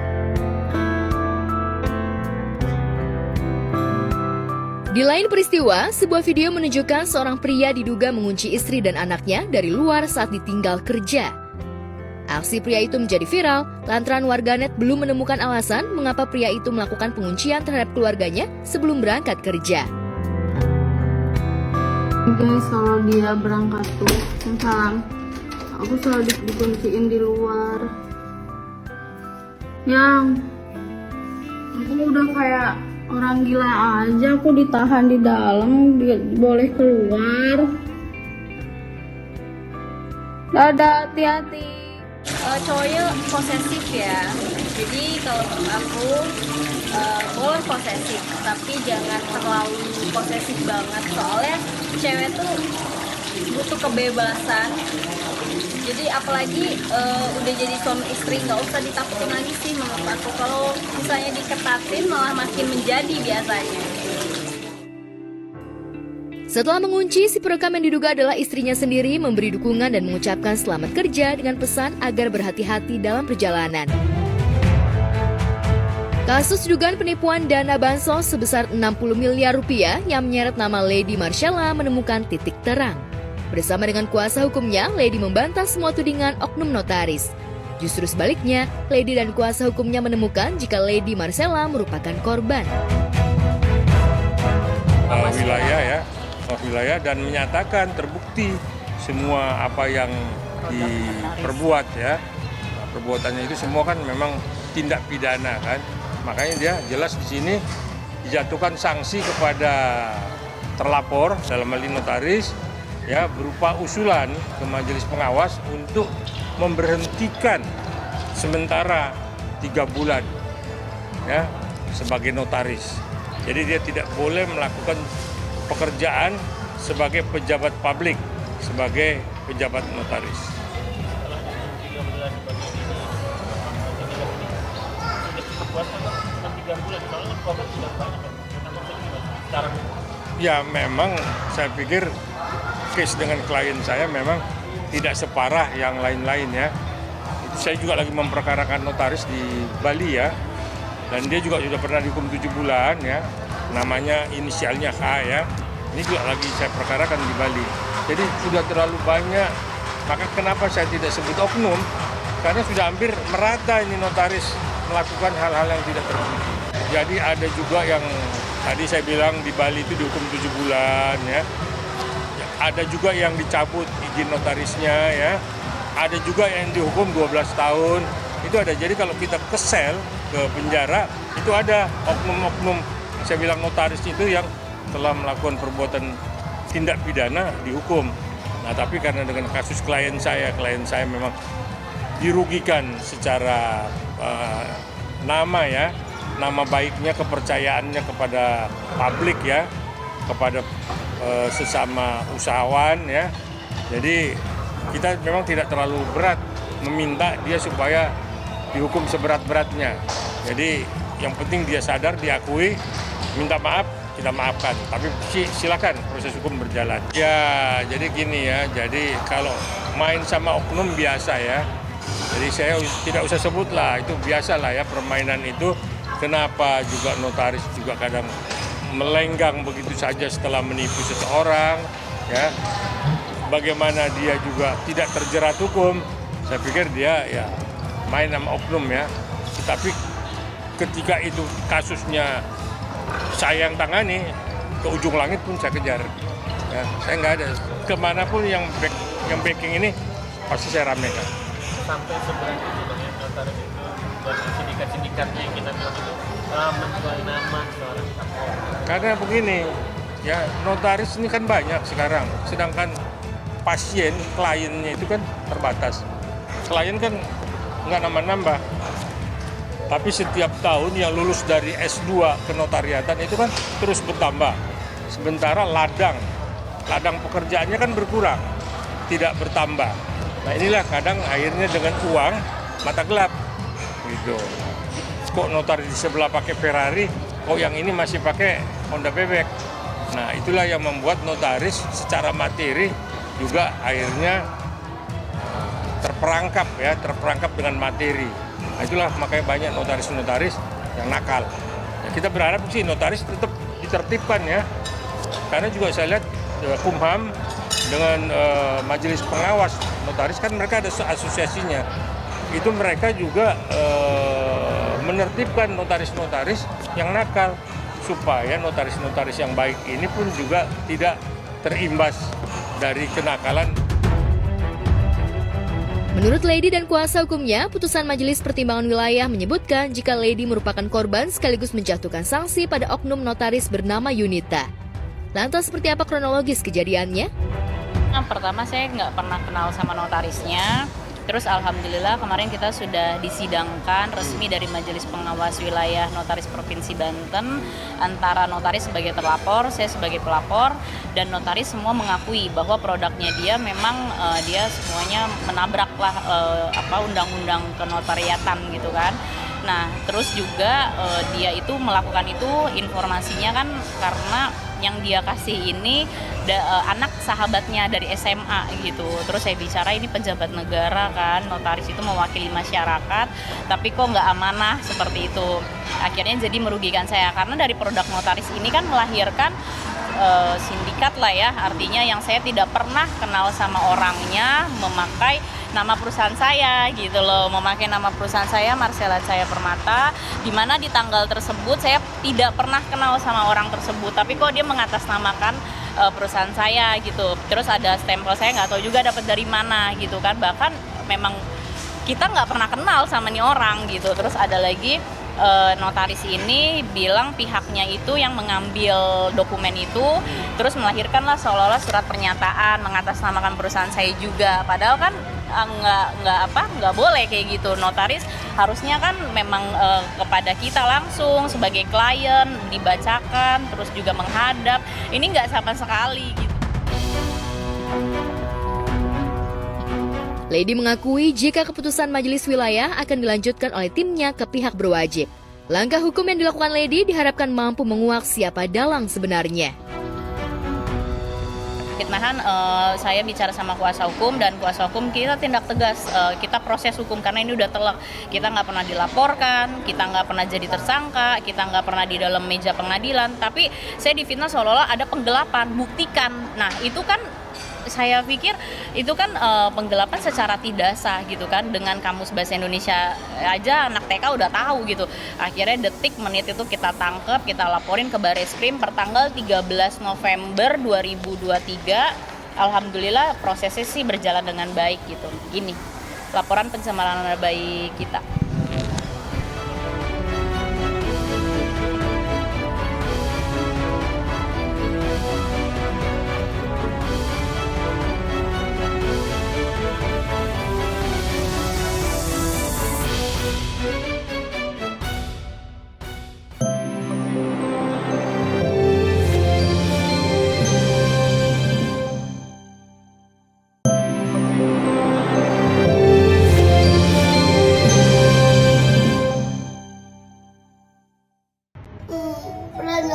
Di lain peristiwa, sebuah video menunjukkan seorang pria diduga mengunci istri dan anaknya dari luar saat ditinggal kerja. Aksi pria itu menjadi viral lantaran warganet belum menemukan alasan mengapa pria itu melakukan penguncian terhadap keluarganya sebelum berangkat kerja. Guys, kalau dia berangkat tuh, salam, aku selalu dikunciin di luar. Yang aku udah kayak Orang gila aja aku ditahan di dalam, boleh keluar. Dadah, hati-hati. Cowoknya posesif ya. Jadi kalau menurut aku boleh posesif, tapi jangan terlalu posesif banget. Soalnya cewek tuh butuh kebebasan. Jadi apalagi udah jadi suami istri, nggak usah ditakutin lagi sih menurut aku. Kalau misalnya diketatin malah makin menjadi biasanya. Setelah mengunci, si perekam yang diduga adalah istrinya sendiri memberi dukungan dan mengucapkan selamat kerja dengan pesan agar berhati-hati dalam perjalanan. Kasus dugaan penipuan dana bansos sebesar 60 miliar rupiah yang menyeret nama Lady Marcella menemukan titik terang. Bersama dengan kuasa hukumnya, Lady membantah semua tudingan oknum notaris. Justru sebaliknya, Lady dan kuasa hukumnya menemukan jika Lady Marcella merupakan korban. Wilayah dan menyatakan terbukti semua apa yang diperbuat ya. Perbuatannya itu semua kan memang tindak pidana kan. Makanya dia jelas di sini dijatuhkan sanksi kepada terlapor dalam hal ini notaris ya, berupa usulan ke majelis pengawas untuk memberhentikan sementara 3 bulan ya sebagai notaris. Jadi dia tidak boleh melakukan pekerjaan sebagai pejabat publik, sebagai pejabat notaris. Ya memang saya pikir case dengan klien saya memang tidak separah yang lain-lain ya. Saya juga lagi memperkarakan notaris di Bali ya, dan dia juga sudah pernah dihukum 7 bulan ya. Namanya inisialnya H ya. Ini juga lagi saya perkarakan di Bali. Jadi sudah terlalu banyak. Maka kenapa saya tidak sebut oknum? Karena sudah hampir merata ini notaris melakukan hal-hal yang tidak terbukti. Jadi ada juga yang tadi saya bilang di Bali itu dihukum 7 bulan ya. Ada juga yang dicabut izin notarisnya ya. Ada juga yang dihukum 12 tahun. Itu ada. Jadi kalau kita ke sel, ke penjara, itu ada oknum-oknum. Saya bilang notaris itu yang telah melakukan perbuatan tindak pidana dihukum. Nah tapi karena dengan kasus klien saya memang dirugikan secara nama ya, nama baiknya, kepercayaannya kepada publik ya, kepada sesama usahawan ya. Jadi kita memang tidak terlalu berat meminta dia supaya dihukum seberat-beratnya. Jadi yang penting dia sadar, diakui, minta maaf, kita maafkan. Tapi silakan proses hukum berjalan. Ya, jadi gini ya. Jadi kalau main sama oknum biasa ya. Jadi saya tidak usah sebut lah, itu biasa lah ya permainan itu. Kenapa juga notaris juga kadang melenggang begitu saja setelah menipu seseorang ya. Bagaimana dia juga tidak terjerat hukum. Saya pikir dia ya main sama oknum ya. Tapi ketika itu kasusnya saya yang tangani, ke ujung langit pun saya kejar. Ya, saya nggak ada. Kemanapun yang backing ini pasti saya ramekan. Sampai seberapa itu bang ya notaris itu dan sindikat-sindikatnya yang kita bilang itu menjual nama seorang kapolri. Karena begini, ya notaris ini kan banyak sekarang, sedangkan pasien, kliennya itu kan terbatas. Klien kan nggak nambah-nambah. Tapi setiap tahun yang lulus dari S2 kenotariatan itu kan terus bertambah. Sementara ladang pekerjaannya kan berkurang, tidak bertambah. Nah inilah kadang akhirnya dengan uang mata gelap gitu. Kok notaris di sebelah pakai Ferrari, kok yang ini masih pakai Honda Bebek. Nah itulah yang membuat notaris secara materi juga akhirnya terperangkap dengan materi. Nah, itulah makanya banyak notaris-notaris yang nakal. Ya, kita berharap sih notaris tetap ditertibkan ya. Karena juga saya lihat Kumham dengan majelis pengawas notaris kan mereka ada asosiasinya. Itu mereka juga menertibkan notaris-notaris yang nakal supaya notaris-notaris yang baik ini pun juga tidak terimbas dari kenakalan. Menurut Lady dan kuasa hukumnya, putusan Majelis Pertimbangan Wilayah menyebutkan jika Lady merupakan korban sekaligus menjatuhkan sanksi pada oknum notaris bernama Yunita. Lantas seperti apa kronologis kejadiannya? Nah, pertama saya nggak pernah kenal sama notarisnya. Terus alhamdulillah kemarin kita sudah disidangkan resmi dari Majelis Pengawas Wilayah Notaris Provinsi Banten antara notaris sebagai terlapor, saya sebagai pelapor, dan notaris semua mengakui bahwa produknya dia memang dia semuanya menabraklah undang-undang kenotariatan gitu kan. Nah, terus juga dia itu melakukan itu informasinya kan karena yang dia kasih ini anak sahabatnya dari SMA gitu. Terus saya bicara ini pejabat negara kan, notaris itu mewakili masyarakat, tapi kok nggak amanah seperti itu. Akhirnya jadi merugikan saya karena dari produk notaris ini kan melahirkan sindikat lah ya, artinya yang saya tidak pernah kenal sama orangnya memakai nama perusahaan saya gitu loh, memakai nama perusahaan saya Marcella Cahaya Permata, di mana di tanggal tersebut saya tidak pernah kenal sama orang tersebut, tapi kok dia mengatasnamakan perusahaan saya gitu. Terus ada stempel saya nggak tahu juga dapat dari mana gitu kan, bahkan memang kita nggak pernah kenal sama nih orang gitu. Terus ada lagi notaris ini bilang pihaknya itu yang mengambil dokumen itu, terus melahirkanlah seolah-olah surat pernyataan mengatasnamakan perusahaan saya juga, padahal kan nggak boleh kayak gitu. Notaris harusnya kan memang kepada kita langsung sebagai klien dibacakan, terus juga menghadap. Ini nggak sama sekali gitu. Lady mengakui jika keputusan majelis wilayah akan dilanjutkan oleh timnya ke pihak berwajib. Langkah hukum yang dilakukan Lady diharapkan mampu menguak siapa dalang sebenarnya. Fitnahan, saya bicara sama kuasa hukum dan kuasa hukum kita tindak tegas, kita proses hukum karena ini udah telak. Kita nggak pernah dilaporkan, kita nggak pernah jadi tersangka, kita nggak pernah di dalam meja pengadilan, tapi saya difitnah seolah-olah ada penggelapan, buktikan. Nah itu kan saya pikir itu kan penggelapan secara tidak sah gitu kan, dengan kamus bahasa Indonesia aja anak TK udah tahu gitu. Akhirnya detik menit itu kita tangkep, kita laporin ke Bareskrim per tanggal 13 November 2023. Alhamdulillah prosesnya sih berjalan dengan baik gitu. Ini laporan pencemaran nama baik kita.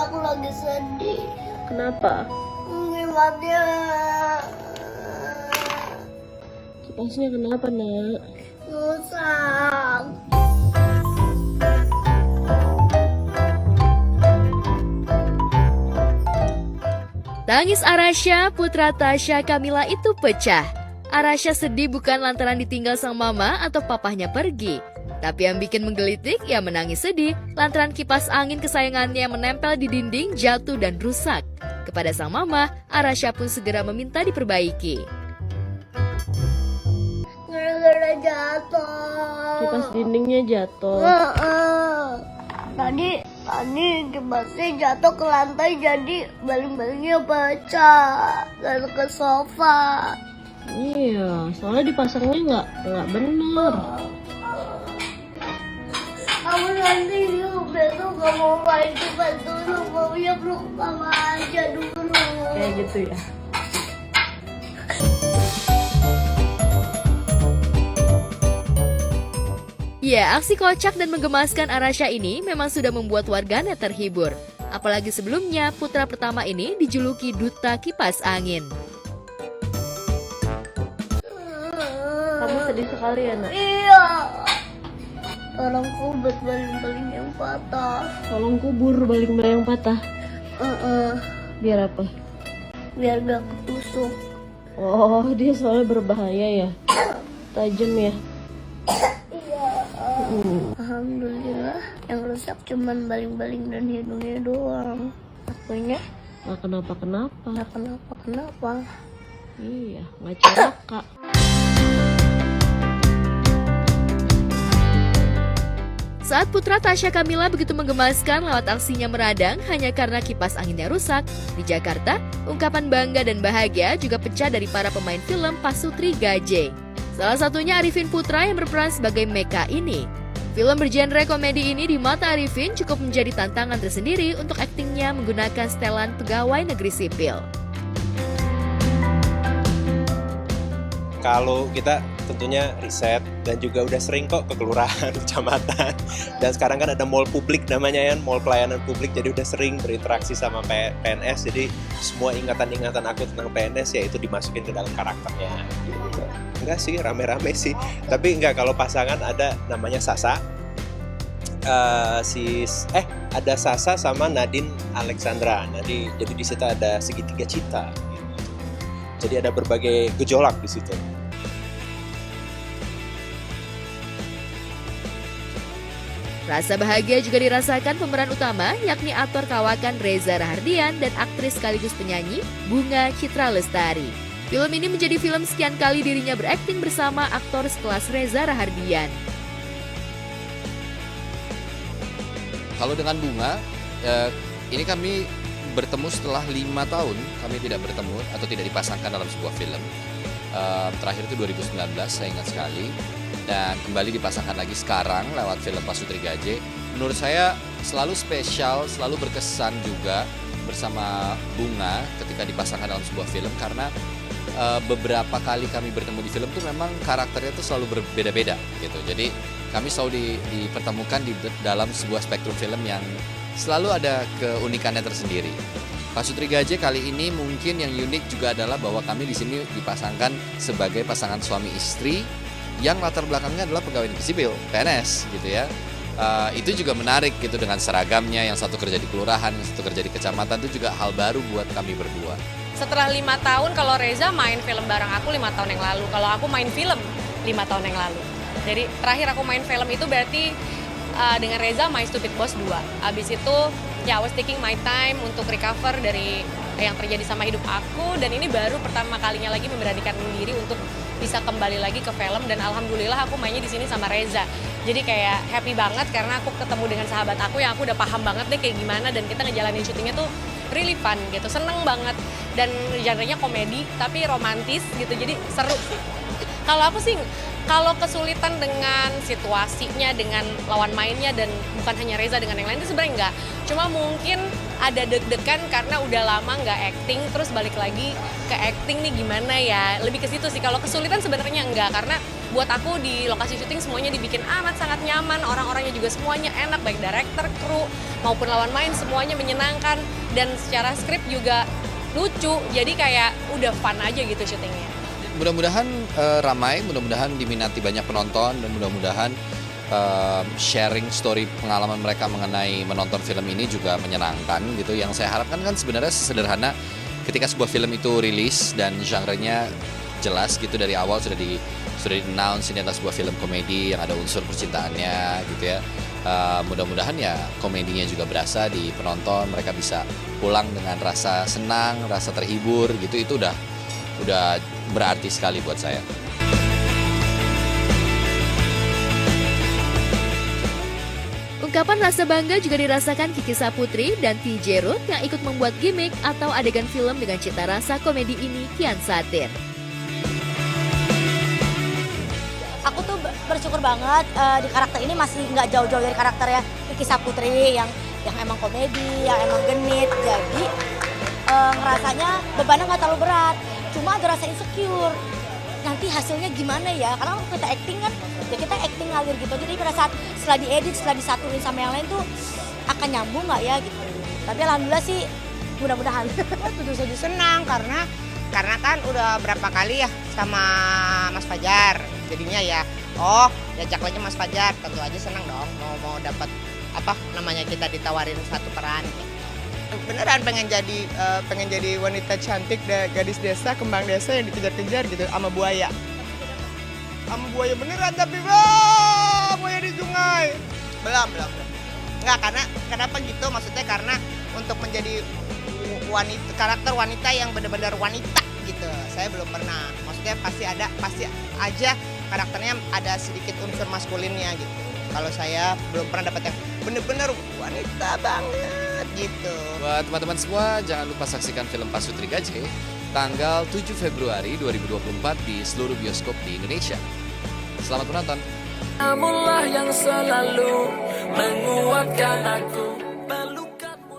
Aku lagi sedih. Kenapa? Gimana? Kipasnya kenapa, Nak? Rusak. Tangis Arasha, putra Tasya Kamila itu pecah. Arasha sedih bukan lantaran ditinggal sang mama atau papahnya pergi, tapi yang bikin menggelitik ya menangis sedih lantaran kipas angin kesayangannya yang menempel di dinding jatuh dan rusak. Kepada sang mama, Arasha pun segera meminta diperbaiki. Gara-gara jatuh. Kipas dindingnya jatuh. Tadi kipasnya jatuh ke lantai, jadi baling-balingnya pecah dan ke sofa. Iya, soalnya dipasangnya nggak bener. Aku nanti besok gak mau main kipas dulu, maunya peluk mama aja dulu. Kayak gitu ya. Ya, aksi kocak dan menggemaskan Arasha ini memang sudah membuat warganet terhibur. Apalagi sebelumnya putra pertama ini dijuluki Duta Kipas Angin. Kamu sedih sekali ya, Nak? Iya. Tolong kubur baling-baling yang patah. Tolong kubur baling-baling yang patah. Biar apa? Biar gak ketusuk. Oh, dia soalnya berbahaya ya. Tajam ya. Iya. Alhamdulillah, yang rusak cuman baling-baling dan hidungnya doang. Akunya nggak kenapa-kenapa. Nggak kenapa-kenapa. Iya, nggak celaka. Saat putra Tasya Kamila begitu menggemaskan lewat aksinya meradang hanya karena kipas anginnya rusak, di Jakarta, ungkapan bangga dan bahagia juga pecah dari para pemain film Pasutri Gaje. Salah satunya Arifin Putra yang berperan sebagai Meka ini. Film bergenre komedi ini di mata Arifin cukup menjadi tantangan tersendiri untuk aktingnya menggunakan setelan pegawai negeri sipil. Kalau kita tentunya riset dan juga udah sering kok ke kelurahan, kecamatan. Dan sekarang kan ada mall publik namanya ya, mall pelayanan publik, jadi udah sering berinteraksi sama PNS. Jadi semua ingatan-ingatan aku tentang PNS ya itu dimasukin ke dalam karakternya. Gitu. Enggak sih, rame-rame sih. Tapi enggak, kalau pasangan ada namanya Sasa. Ada Sasa sama Nadine Alexandra. Jadi di situ ada segitiga cinta. Jadi ada berbagai gejolak di situ. Rasa bahagia juga dirasakan pemeran utama, yakni aktor kawakan Reza Rahardian dan aktris sekaligus penyanyi Bunga Citra Lestari. Film ini menjadi film sekian kali dirinya berakting bersama aktor sekelas Reza Rahardian. Kalau dengan Bunga, ini kami bertemu setelah 5 tahun kami tidak bertemu atau tidak dipasangkan dalam sebuah film. Terakhir itu 2019, saya ingat sekali. Dan kembali dipasangkan lagi sekarang lewat film Pasutri Gaje. Menurut saya selalu spesial, selalu berkesan juga bersama Bunga ketika dipasangkan dalam sebuah film. Karena beberapa kali kami bertemu di film tuh memang karakternya tuh selalu berbeda-beda gitu. Jadi kami selalu dipertemukan di dalam sebuah spektrum film yang selalu ada keunikannya tersendiri. Pasutri Gaje kali ini mungkin yang unik juga adalah bahwa kami di sini dipasangkan sebagai pasangan suami istri yang latar belakangnya adalah pegawai negeri sipil, PNS gitu ya. Itu juga menarik gitu dengan seragamnya, yang satu kerja di kelurahan, yang satu kerja di kecamatan, itu juga hal baru buat kami berdua. Setelah 5 tahun, kalau Reza main film bareng aku 5 tahun yang lalu, kalau aku main film 5 tahun yang lalu. Jadi terakhir aku main film itu berarti dengan Reza My Stupid Boss 2. Abis itu ya I was taking my time untuk recover dari yang terjadi sama hidup aku, dan ini baru pertama kalinya lagi memberanikan diri untuk bisa kembali lagi ke film, dan alhamdulillah aku mainnya di sini sama Reza. Jadi kayak happy banget karena aku ketemu dengan sahabat aku yang aku udah paham banget deh kayak gimana, dan kita ngejalanin syutingnya tuh really fun gitu, seneng banget, dan genrenya komedi tapi romantis gitu, jadi seru. Kalau aku sih, kalau kesulitan dengan situasinya, dengan lawan mainnya, dan bukan hanya Reza, dengan yang lain itu sebenarnya enggak. Cuma mungkin ada deg-degan karena udah lama nggak acting, terus balik lagi ke acting nih gimana ya. Lebih ke situ sih. Kalau kesulitan sebenarnya enggak, karena buat aku di lokasi syuting semuanya dibikin amat sangat nyaman, orang-orangnya juga semuanya enak, baik director, kru, maupun lawan main semuanya menyenangkan, dan secara skrip juga lucu. Jadi kayak udah fun aja gitu syutingnya. Mudah-mudahan ramai, mudah-mudahan diminati banyak penonton, dan mudah-mudahan sharing story pengalaman mereka mengenai menonton film ini juga menyenangkan gitu. Yang saya harapkan kan sebenarnya sederhana, ketika sebuah film itu rilis dan genre-nya jelas gitu dari awal sudah di-announce ini adalah sebuah film komedi yang ada unsur percintaannya gitu ya. Mudah-mudahan ya komedinya juga berasa di penonton, mereka bisa pulang dengan rasa senang, rasa terhibur gitu. Itu udah berarti sekali buat saya. Ungkapan rasa bangga juga dirasakan Kiki Saputri dan TJ Ruth yang ikut membuat gimmick atau adegan film dengan cita rasa komedi ini kian satir. Aku tuh bersyukur banget di karakter ini masih nggak jauh-jauh dari karakternya Kiki Saputri yang emang komedi, yang emang genit. Jadi ngerasanya bebannya nggak terlalu berat. Cuma ada rasa insecure, nanti hasilnya gimana ya, karena kita acting kan, ya kita acting ngalir gitu, jadi pada saat setelah diedit, setelah disatuin sama yang lain tuh akan nyambung nggak ya gitu. Tapi alhamdulillah sih, mudah-mudahan. Tentu saja senang karena kan udah berapa kali ya sama Mas Fajar, jadinya ya, diajak lagi Mas Fajar, tentu aja senang dong, mau dapat apa namanya, kita ditawarin satu peran. Beneran pengen jadi wanita cantik, gadis desa, kembang desa yang dikejar-kejar gitu sama buaya. Sama buaya beneran, tapi buaya di sungai. Belum. Enggak, karena kenapa gitu? Maksudnya karena untuk menjadi karakter wanita yang benar-benar wanita gitu. Saya belum pernah. Maksudnya pasti aja karakternya ada sedikit unsur maskulinnya gitu. Kalau saya belum pernah dapat yang bener-bener wanita banget gitu. Buat teman-teman semua, jangan lupa saksikan film Pasutri Gaje tanggal 7 Februari 2024 di seluruh bioskop di Indonesia. Selamat menonton. Kamulah yang selalu menguatkan aku.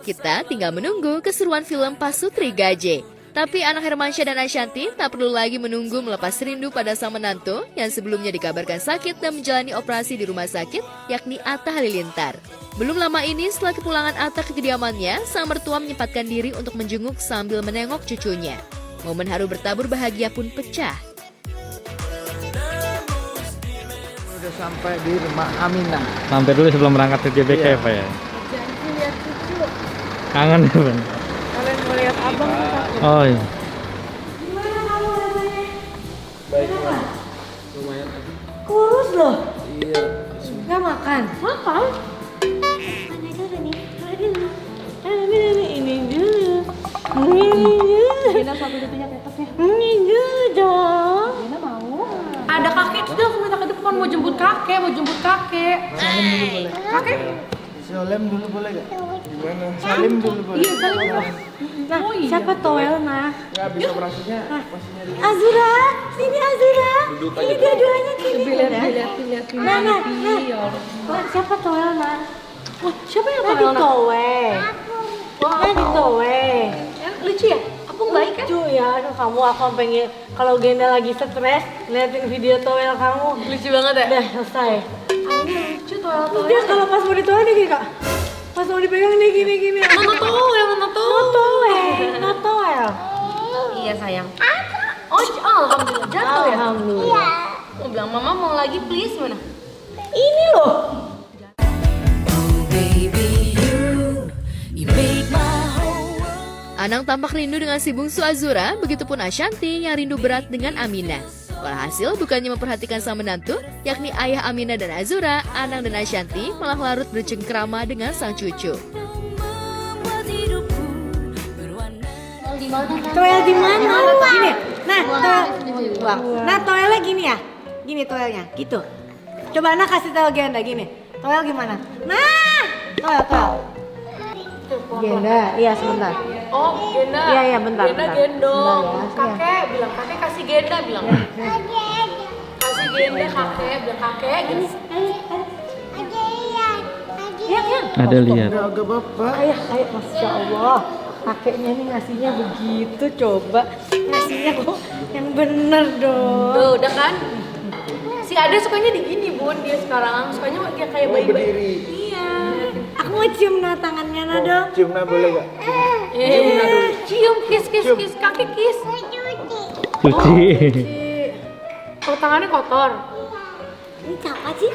Kita tinggal menunggu keseruan film Pasutri Gaje. Tapi anak Hermansyah dan Ashanti tak perlu lagi menunggu melepas rindu pada sang menantu yang sebelumnya dikabarkan sakit dan menjalani operasi di rumah sakit, yakni Atta Halilintar. Belum lama ini setelah kepulangan Atta ke kediamannya, sang mertua menyempatkan diri untuk menjenguk sambil menengok cucunya. Momen haru bertabur bahagia pun pecah. Udah sampai di rumah Aminah. Mampir dulu sebelum berangkat ke GBK ya Pak ya? Janji lihat cucu. Kangen ya Bang? Kalian mau lihat abang takut. Oh iya. Gimana kamu rasanya? Baik lah. Lumayan aja. Kurus loh. Iya. Gak makan? Makan. Ini dulu nih. Ini dulu. Gina sampai depannya tetapnya. Ini dulu dong. Gina mau. Ada kakek sudah aku minta ke depan mau jemput kakek. Salim dulu boleh. Kakek. Salim dulu boleh gak? Gimana? Salim dulu boleh. Iya salim dulu. Nah, siapa Toel nah? Nggak bisa operasinya. Azura, sini Azura. Ini dua-duanya sini. Lihat. Nah. Siapa Toel nah? Wah, siapa yang Toel nah? Towe. Lucu ya? Apung baik kan? Lucu ya, kamu aku pengen kalau Genda lagi stres liatin video Toel kamu. Lucu banget ya? Udah selesai. Ini lucu Toel. Udah kalau pas mau ditoel nih Kak. Pas mau dipegang nih gini. Not Toel. Iya sayang. Oh, alhamdulillah jatuh ya. Alhamdulillah. Mau bilang mama mau lagi please mana? Ini loh. Anang tampak rindu dengan si bungsu Azura, begitupun Ashanti yang rindu berat dengan Aminah. Walhasil bukannya memperhatikan sang menantu, yakni ayah Aminah dan Azura, Anang dan Ashanti malah larut bercengkrama dengan sang cucu. Toel di mana? Gini. Nah, Nah, toelnya gini ya. Gini toelnya, gitu. Coba Anak kasih tahu Genda gini. Toel gimana? Nah, toel. Genda, iya sebentar. Oh, Genda. Iya, bentar. Genda gendong. Bentar, ya. Kakek bilang, kakek kasih Genda bilang. Kasih Genda kakek, bilang kakek gitu. Lihat kan? Ada lihat. Agak bapak. Ayah, Masya Allah. Kakeknya nih ngasihnya begitu, coba. Ngasihnya kok yang bener dong. Tuh, udah kan? Si Ade sukanya digini Bun, dia sekarang sukanya dia kayak bayi-bayi. Iya. Aku mau cium tangannya dong. Cium boleh gak? Cium, kiss, kakek kiss. Cuci. Kalau tangannya kotor. Ini siapa sih?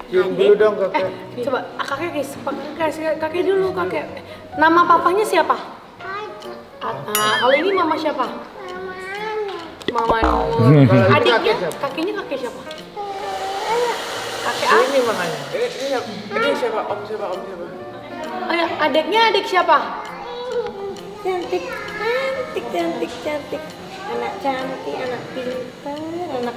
Cium dulu dong kakek. Coba kakek kiss, kakek dulu kakek. Nama papanya siapa? Kalau ini mama siapa? Mama Nur. Adiknya, kakeknya kakek siapa? Kakek Ini makanya. Ini siapa? Om siapa? Oh ya, adiknya adik siapa? Cantik. Anak cantik, anak pintar, anak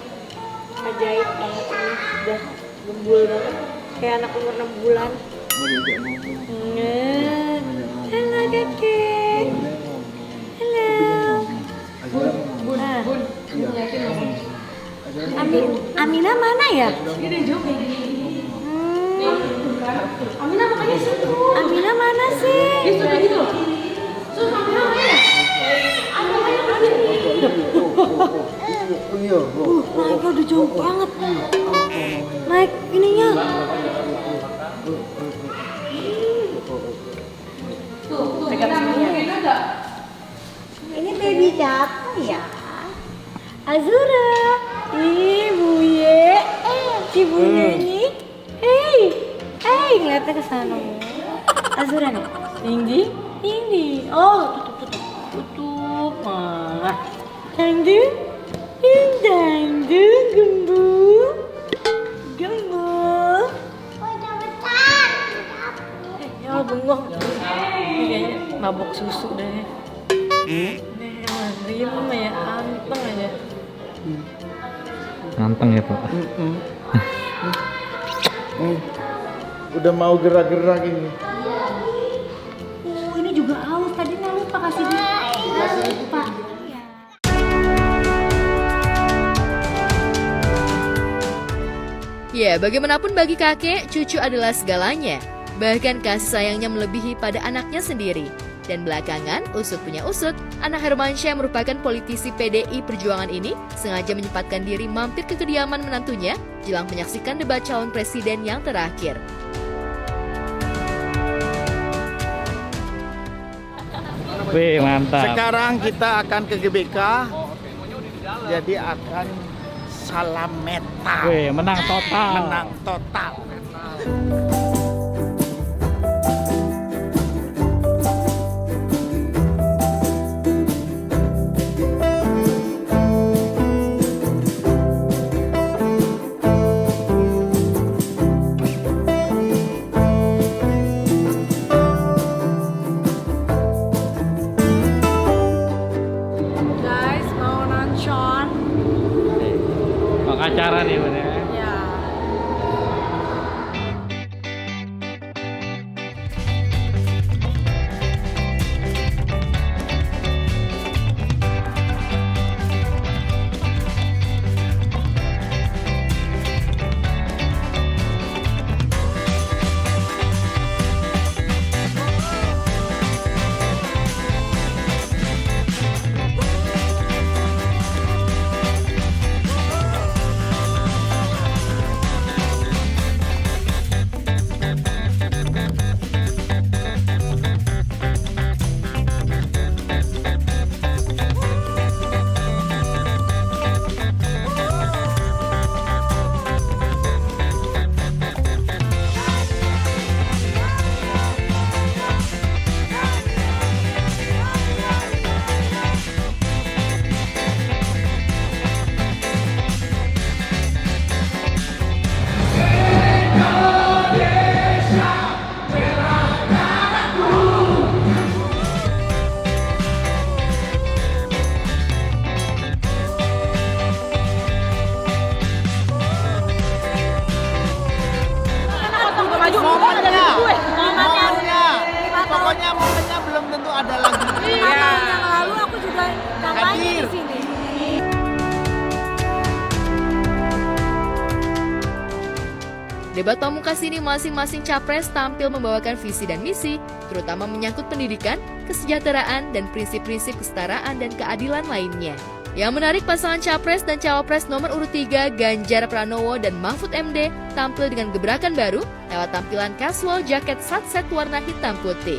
ajaib banget ini. Udah gembul banget. Kayak anak umur 6 bulan. Halo kakek. Bun. Aminah mana ya? Aminah makanya situ. Aminah mana sih? Gitu. Naik udah jauh banget. Naik ininya. Ini baby siapa ya? Azura. Ibu ye. Si Bunya ini. Hey, ngeliatnya ke sana. Azura nih. Ini. Oh, tutup. Mah. Dangdung, gembul. Ya bengong. Ini kayaknya mabok susu deh. Diem ya, anteng aja. Anteng ya Pak. Udah mau gerak-gerak ini. Ini juga haus. Tadi nggak lupa kasih dia. Lupa. Ya, bagaimanapun bagi kakek, cucu adalah segalanya. Bahkan kasih sayangnya melebihi pada anaknya sendiri. Dan belakangan, usut punya usut, anak Hermansyah yang merupakan politisi PDI Perjuangan ini sengaja menyempatkan diri mampir ke kediaman menantunya jelang menyaksikan debat calon presiden yang terakhir. Wih, mantap. Sekarang kita akan ke GBK, jadi akan salam metal. Wih, menang total. Menang total. Guys, mau nonton? Mau acara nih, Bun, ya. Ya. Pokoknya momennya belum tentu ada lagi. Tahun yang lalu aku juga kampanye Hadir. di sini. Debat pamungkas ini masing-masing capres tampil membawakan visi dan misi, terutama menyangkut pendidikan, kesejahteraan, dan prinsip-prinsip kesetaraan dan keadilan lainnya. Yang menarik, pasangan capres dan cawapres nomor urut 3 Ganjar Pranowo dan Mahfud MD tampil dengan gebrakan baru lewat tampilan casual jaket sunset warna hitam putih.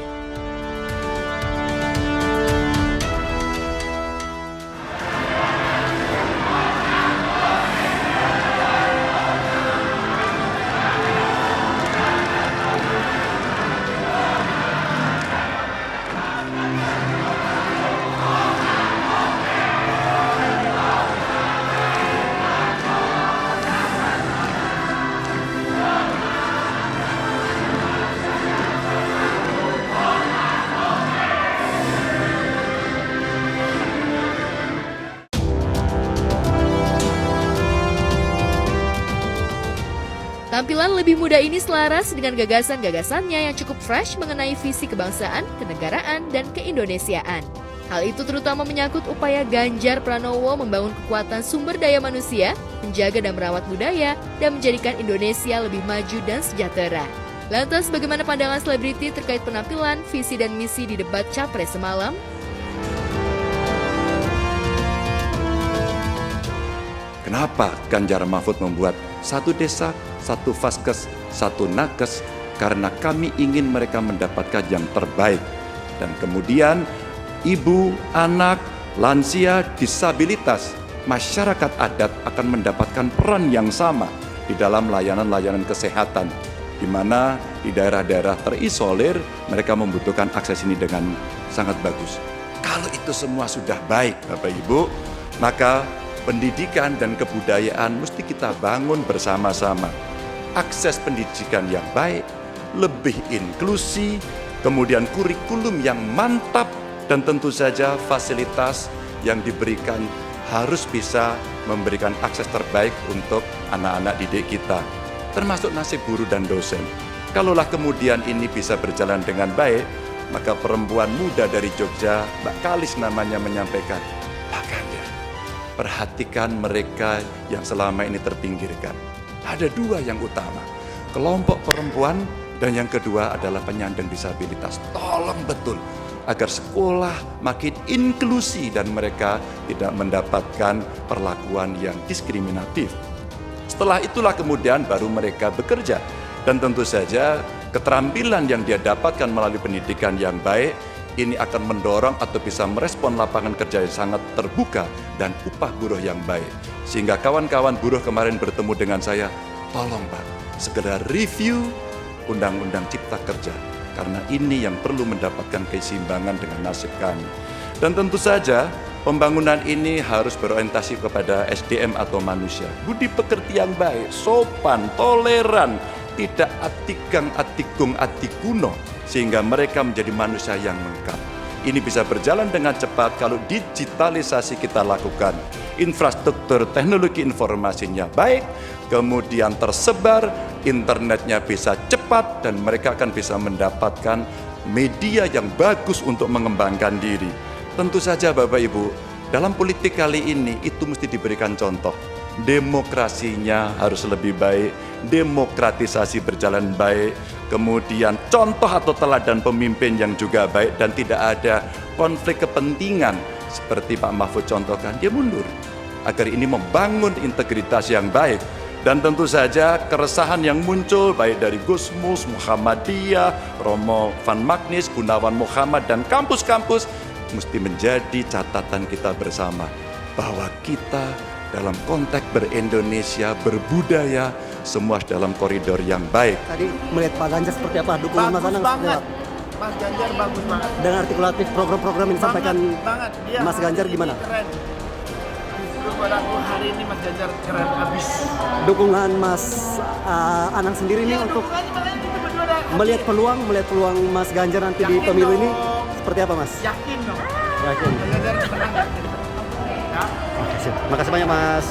Tampilan lebih muda ini selaras dengan gagasan-gagasannya yang cukup fresh mengenai visi kebangsaan, kenegaraan, dan keindonesiaan. Hal itu terutama menyangkut upaya Ganjar Pranowo membangun kekuatan sumber daya manusia, menjaga dan merawat budaya, dan menjadikan Indonesia lebih maju dan sejahtera. Lantas bagaimana pandangan selebriti terkait penampilan, visi, dan misi di debat Capres semalam? Kenapa Ganjar Mahfud membuat satu desa, satu vaskes, satu nakes? Karena kami ingin mereka mendapatkan yang terbaik. Dan kemudian ibu, anak, lansia, disabilitas, masyarakat adat akan mendapatkan peran yang sama di dalam layanan-layanan kesehatan, di mana di daerah-daerah terisolir mereka membutuhkan akses ini dengan sangat bagus. Kalau itu semua sudah baik, Bapak Ibu, maka pendidikan dan kebudayaan mesti kita bangun bersama-sama. Akses pendidikan yang baik, lebih inklusi, kemudian kurikulum yang mantap, dan tentu saja fasilitas yang diberikan harus bisa memberikan akses terbaik untuk anak-anak didik kita, termasuk nasib guru dan dosen. Kalaulah kemudian ini bisa berjalan dengan baik, maka perempuan muda dari Jogja, Mbak Kalis namanya, menyampaikan, Pak Ganjar, perhatikan mereka yang selama ini terpinggirkan. Ada dua yang utama, kelompok perempuan, dan yang kedua adalah penyandang disabilitas. Tolong betul agar sekolah makin inklusi dan mereka tidak mendapatkan perlakuan yang diskriminatif. Setelah itulah kemudian baru mereka bekerja. Dan tentu saja keterampilan yang dia dapatkan melalui pendidikan yang baik ini akan mendorong atau bisa merespon lapangan kerja yang sangat terbuka dan upah buruh yang baik. Sehingga kawan-kawan buruh kemarin bertemu dengan saya, tolong Pak, segera review Undang-Undang Cipta Kerja. Karena ini yang perlu mendapatkan keseimbangan dengan nasib kami. Dan tentu saja pembangunan ini harus berorientasi kepada SDM atau manusia. Budi pekerti yang baik, sopan, toleran, tidak atikang, atikung, atikuno, sehingga mereka menjadi manusia yang lengkap. Ini bisa berjalan dengan cepat kalau digitalisasi kita lakukan. Infrastruktur teknologi informasinya baik, kemudian tersebar, internetnya bisa cepat, dan mereka akan bisa mendapatkan media yang bagus untuk mengembangkan diri. Tentu saja Bapak Ibu, dalam politik kali ini itu mesti diberikan contoh. Demokrasinya harus lebih baik, demokratisasi berjalan baik, kemudian contoh atau teladan pemimpin yang juga baik dan tidak ada konflik kepentingan seperti Pak Mahfud contohkan, dia mundur agar ini membangun integritas yang baik. Dan tentu saja keresahan yang muncul baik dari Gusmus, Muhammadiyah, Romo Van Magnis, Gunawan Muhammad dan kampus-kampus mesti menjadi catatan kita bersama bahwa kita dalam konteks ber-Indonesia, berbudaya, semua dalam koridor yang baik. Tadi melihat Pak Ganjar seperti apa? Dukungan Mas Anang seperti apa? Mas Ganjar bagus banget. Dengan artikulatif program-program yang disampaikan Mas Ganjar gimana? Keren. Justru pada hari ini Mas Ganjar keren habis. Dukungan Mas Anang sendiri nih untuk melihat peluang Mas Ganjar nanti di pemilu ini seperti apa Mas? Yakin dong. Yakin. Mas Ganjar menang. Ya. Oke, siap. Makasih banyak Mas.